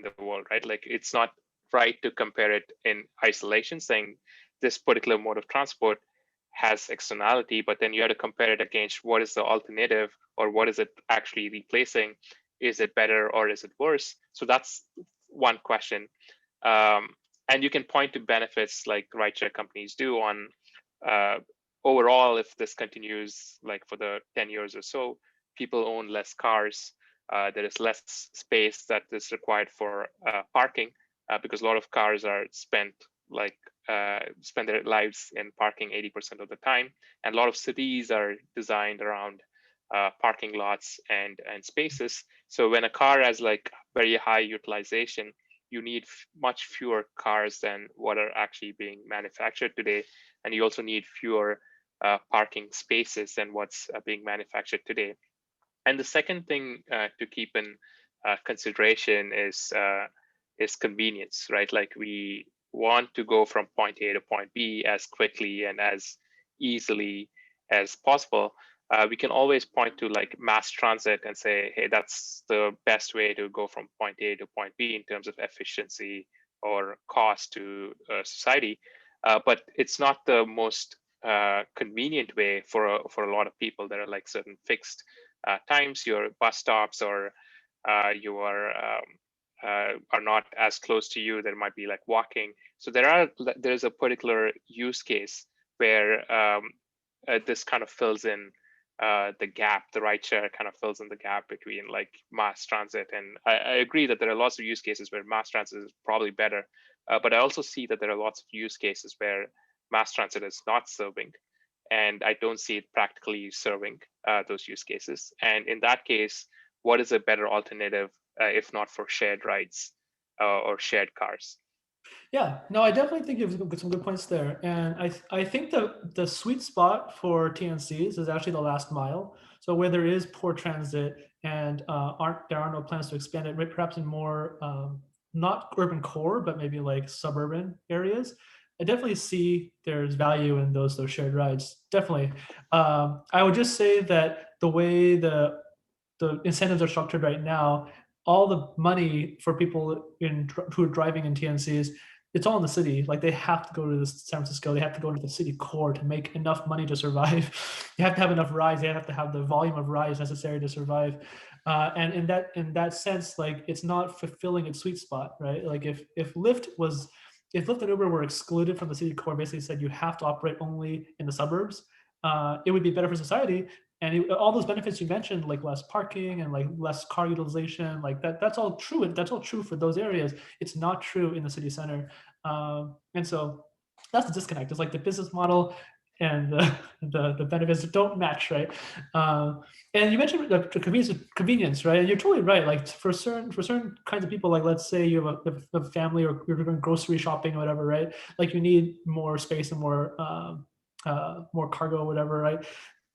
the world, right? Like it's not right to compare it in isolation, saying this particular mode of transport has externality, but then you have to compare it against what is the alternative or what is it actually replacing. Is it better or is it worse? So that's one question. And you can point to benefits like rideshare companies do on uh, overall, if this continues like for the 10 years or so, people own less cars. There is less space that is required for parking because a lot of cars are spent like spend their lives in parking 80% of the time, and a lot of cities are designed around parking lots and spaces. So when a car has like very high utilization, you need much fewer cars than what are actually being manufactured today, and you also need fewer parking spaces than what's being manufactured today. And the second thing to keep in consideration is convenience, right? Like we want to go from point A to point B as quickly and as easily as possible. We can always point to like mass transit and say, hey, that's the best way to go from point A to point B in terms of efficiency or cost to society. But it's not the most convenient way for a lot of people. There are like certain fixed times your bus stops or are not as close to you. There might be like walking. So there's a particular use case where this kind of fills in the gap. The rideshare kind of fills in the gap between like mass transit, and I agree that there are lots of use cases where mass transit is probably better, but I also see that there are lots of use cases where mass transit is not serving, and I don't see it practically serving those use cases. And in that case, what is a better alternative if not for shared rides or shared cars?
Yeah, no, I definitely think you've got some good points there, and I think the sweet spot for TNCs is actually the last mile. So where there is poor transit and there are no plans to expand it, perhaps in more not urban core, but maybe like suburban areas. I definitely see there's value in those shared rides. Definitely, I would just say that the way the incentives are structured right now, all the money for people who are driving in TNCs, it's all in the city. Like they have to go to San Francisco. They have to go into the city core to make enough money to survive. They have to have enough rides. They have to have the volume of rides necessary to survive. And in that sense, like it's not fulfilling its sweet spot, right? Like if Lyft and Uber were excluded from the city core, basically said you have to operate only in the suburbs, it would be better for society. And all those benefits you mentioned, like less parking and like less car utilization, like that's all true. That's all true for those areas. It's not true in the city center. And so that's the disconnect. It's like the business model and the benefits don't match, right? And you mentioned the convenience, right? And you're totally right. Like for certain kinds of people, like let's say you have a family or you're doing grocery shopping or whatever, right? Like you need more space and more cargo or whatever, right?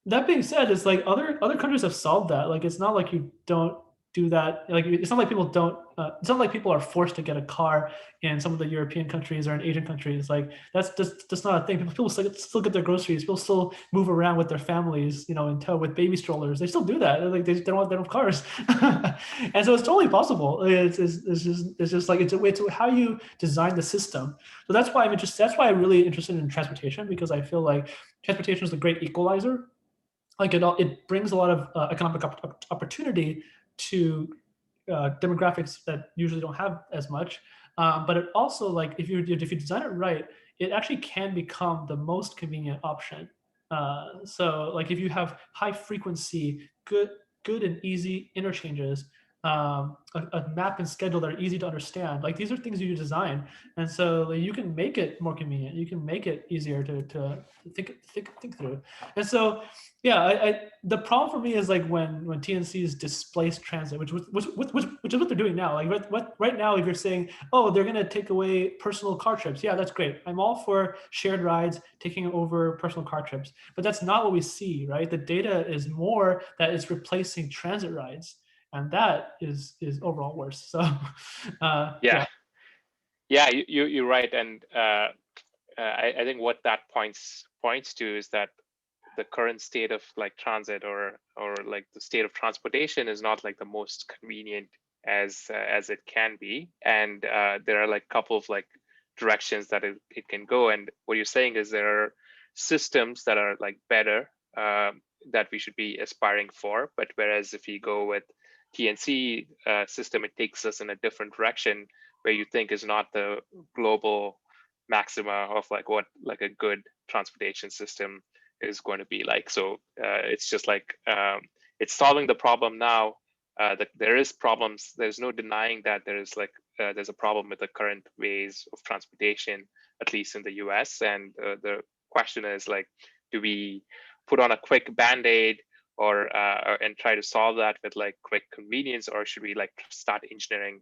That being said, it's like other countries have solved that. Like it's not like you don't do that. Like it's not like people don't. It's not like people are forced to get a car in some of the European countries or in Asian countries. Like that's not a thing. People still get their groceries. People still move around with their families, in tow with baby strollers. They still do that. Like they don't have cars, and so it's totally possible. It's just like it's how you design the system. So that's why I'm interested. That's why I'm really interested in transportation, because I feel like transportation is a great equalizer. Like it brings a lot of economic opportunity to demographics that usually don't have as much. But it also, like if you design it right, it actually can become the most convenient option. So like if you have high frequency, good and easy interchanges, a map and schedule that are easy to understand. Like these are things you design, and so like, you can make it more convenient. You can make it easier to think through. And so yeah, the problem for me is like when TNCs displace transit, which is what they're doing now. Like right now, if you're saying, oh, they're going to take away personal car trips, yeah, that's great. I'm all for shared rides taking over personal car trips, but that's not what we see, right? The data is more that it's replacing transit rides, and that is overall worse. So,
Yeah,
yeah,
yeah, you're right, and I think what that points to is that the current state of like transit or like the state of transportation is not like the most convenient as it can be, and there are like a couple of like directions that it can go. And what you're saying is there are systems that are like better, that we should be aspiring for, but whereas if you go with TNC system, it takes us in a different direction where you think is not the global maxima of like what like a good transportation system is going to be like. So it's just like it's solving the problem now. That there is problems. There's no denying that there is like there's a problem with the current ways of transportation, at least in the US. And the question is like, do we put on a quick band-aid and try to solve that with like quick convenience, or should we like start engineering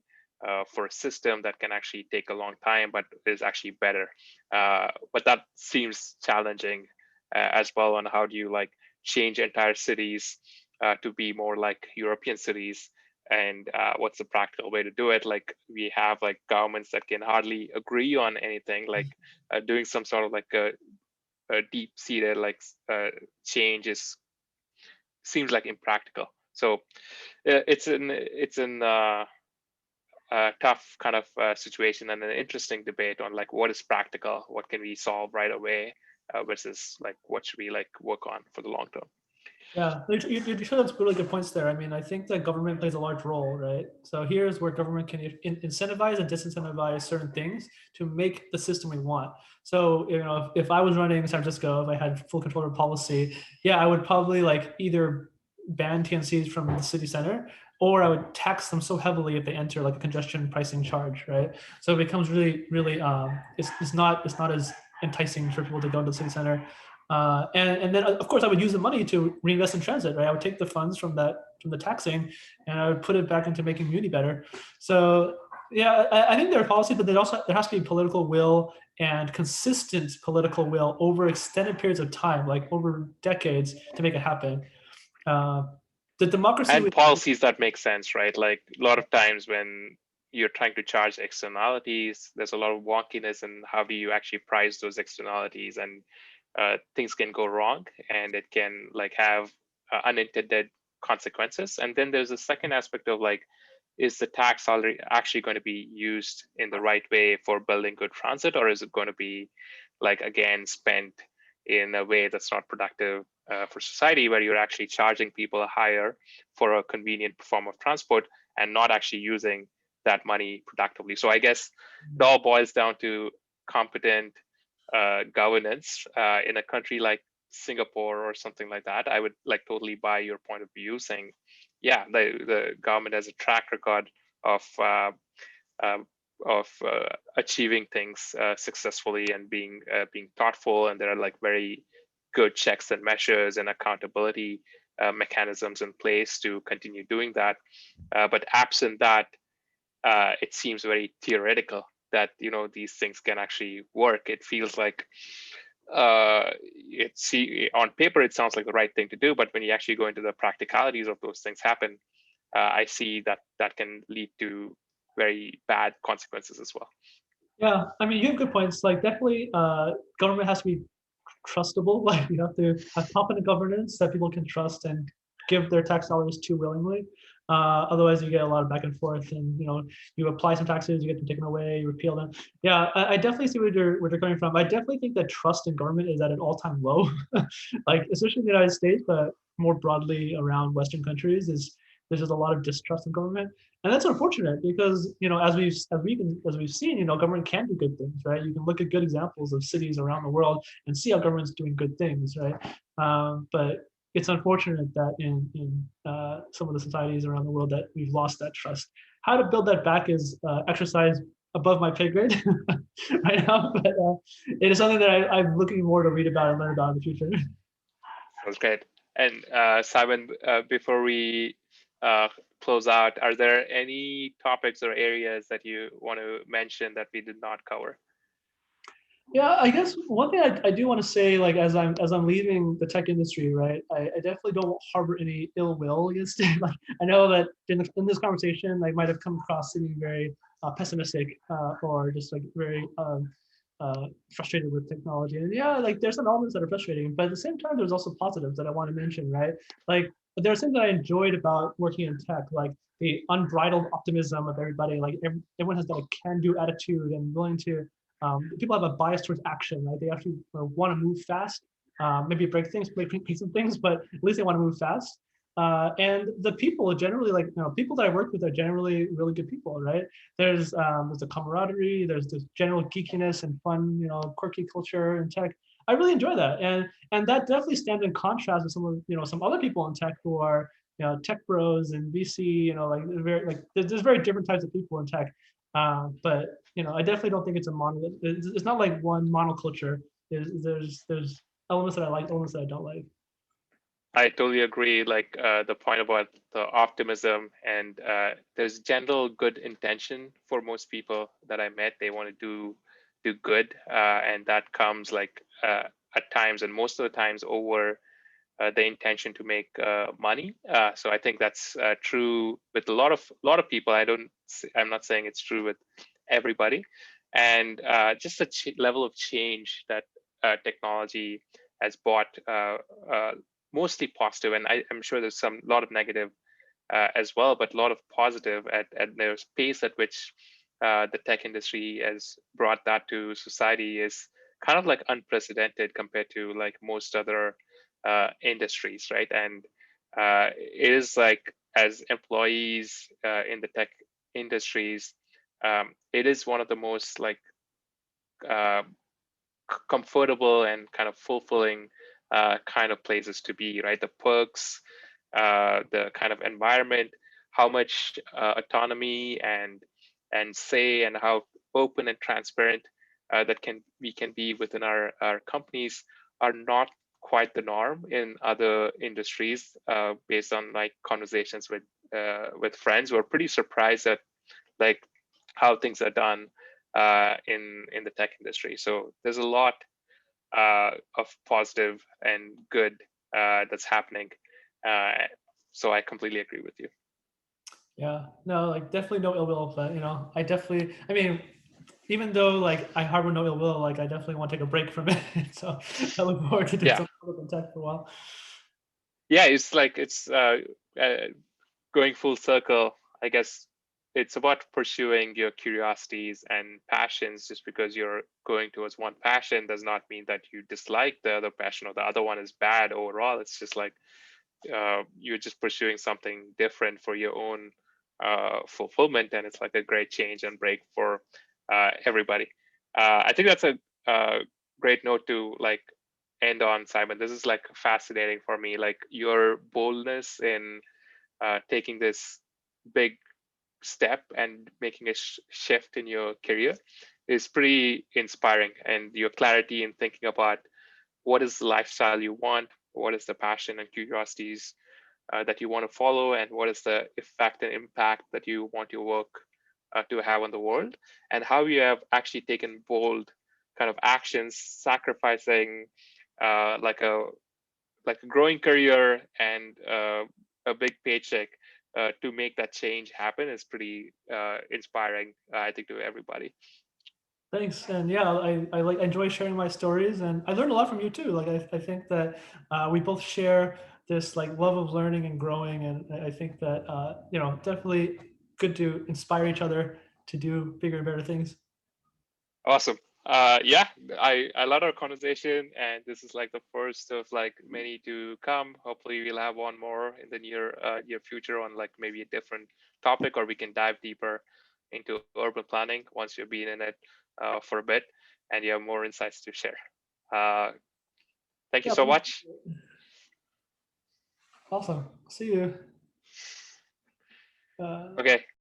for a system that can actually take a long time but is actually better? But that seems challenging as well. On how do you like change entire cities to be more like European cities, and what's the practical way to do it? Like we have like governments that can hardly agree on anything, like doing some sort of like a deep-seated like change seems like impractical. So it's an tough kind of situation and an interesting debate on like what is practical, what can we solve right away, versus like what should we like work on for the long term.
yeah, you showed up really good points there. I mean, I think that government plays a large role, right? So here's where government can incentivize and disincentivize certain things to make the system we want. So, if I was running San Francisco, if I had full control of policy, yeah, I would probably like either ban TNCs from the city center, or I would tax them so heavily if they enter like a congestion pricing charge, right? So it becomes really, really, it's not as enticing for people to go to the city center. And then of course I would use the money to reinvest in transit, right? I would take the funds from the taxing, and I would put it back into making community better. So yeah, I think there are policies, but there has to be political will and consistent political will over extended periods of time, like over decades, to make it happen. Uh, the democracy
And
we
policies that make sense, right? Like a lot of times when you're trying to charge externalities, there's a lot of wonkiness in how do you actually price those externalities, and things can go wrong, and it can like have unintended consequences. And then there's a second aspect of like is the tax salary actually going to be used in the right way for building good transit, or is it going to be like again spent in a way that's not productive for society, where you're actually charging people higher for a convenient form of transport and not actually using that money productively? So I guess it all boils down to competent governance in a country like Singapore or something like that. I would like totally buy your point of view, saying, yeah, the government has a track record of um, achieving things successfully and being thoughtful, and there are like very good checks and measures and accountability mechanisms in place to continue doing that. But absent that, it seems very theoretical that these things can actually work. It feels like on paper it sounds like the right thing to do, but when you actually go into the practicalities of those things happen, I see that can lead to very bad consequences as well.
Yeah, I mean, you have good points. Like, definitely, government has to be trustable. Like, you have to have competent governance that people can trust and give their tax dollars to willingly. Otherwise, you get a lot of back and forth, and you apply some taxes, you get them taken away, you repeal them. Yeah, I definitely see where you're coming from. I definitely think that trust in government is at an all-time low, like especially in the United States, but more broadly around Western countries. There's just a lot of distrust in government, and that's unfortunate because as we've seen, government can do good things, right? You can look at good examples of cities around the world and see how government's doing good things, right? But it's unfortunate that in some of the societies around the world that we've lost that trust. How to build that back is exercise above my pay grade right now, but it is something that I'm looking more to read about and learn about in the future.
Sounds great. And Simon, before we close out, are there any topics or areas that you want to mention that we did not cover?
Yeah, I guess one thing I do want to say, like as I'm leaving the tech industry, right? I definitely don't harbor any ill will against it. Like I know that in this conversation, I might have come across seeming very pessimistic or just like very frustrated with technology. And yeah, like there's some elements that are frustrating, but at the same time, there's also positives that I want to mention, right? Like there are things that I enjoyed about working in tech, like the unbridled optimism of everybody. Like everyone has got a can-do attitude and willing to people have a bias towards action, right? They actually want to move fast, maybe break things, break some things, but at least they want to move fast. And the people generally, like people that I work with are generally really good people, right? There's a camaraderie, there's this general geekiness and fun, quirky culture in tech. I really enjoy that, and that definitely stands in contrast with some other people in tech who are tech bros and VC, like there's very different types of people in tech. But I definitely don't think it's a monolith. It's not like one monoculture. There's elements that I like, elements that I don't like.
I totally agree. Like the point about the optimism, and there's general good intention for most people that I met. They want to do good, and that comes like at times, and most of the times, over the intention to make money. So I think that's true with a lot of people. I'm not saying it's true with everybody, and just the level of change that technology has brought, mostly positive, and I'm sure there's a lot of negative as well, but a lot of positive at the pace at which the tech industry has brought that to society is kind of like unprecedented compared to like most other industries, right? And it is like, as employees in the tech industries, it is one of the most like uh, comfortable and kind of fulfilling kind of places to be, right? The perks, the kind of environment, how much autonomy and say, and how open and transparent that we can be within our companies are not quite the norm in other industries. Based on like conversations with friends who are pretty surprised at like how things are done in the tech industry. So there's a lot of positive and good that's happening. So I completely agree with you.
Yeah, no, like definitely no ill will, but I mean, even though like I harbor no ill will, like I definitely want to take a break from it. So I look forward to doing
Yeah,
something in tech for a while.
yeah, it's like it's going full circle, I guess. it's about pursuing your curiosities and passions. Just because you're going towards one passion does not mean that you dislike the other passion or the other one is bad overall. It's just like you're just pursuing something different for your own fulfillment, and it's like a great change and break for everybody. I think that's a great note to like end on, Simon. This is like fascinating for me, like your boldness in taking this big step and making a shift in your career is pretty inspiring, and your clarity in thinking about what is the lifestyle you want, what is the passion and curiosities that you want to follow, and what is the effect and impact that you want your work to have on the world, and how you have actually taken bold kind of actions, sacrificing like a growing career and a big paycheck to make that change happen is pretty inspiring, I think, to everybody.
Thanks. And yeah, I like enjoy sharing my stories, and I learned a lot from you too. Like I think that we both share this like love of learning and growing, and I think that definitely good to inspire each other to do bigger and better things.
Awesome. Yeah, I love our conversation, and this is like the first of like many to come. Hopefully, we'll have one more in the near future on like maybe a different topic, or we can dive deeper into urban planning once you've been in it for a bit and you have more insights to share. Thank you
Yeah.
so much.
Awesome. See you.
Okay.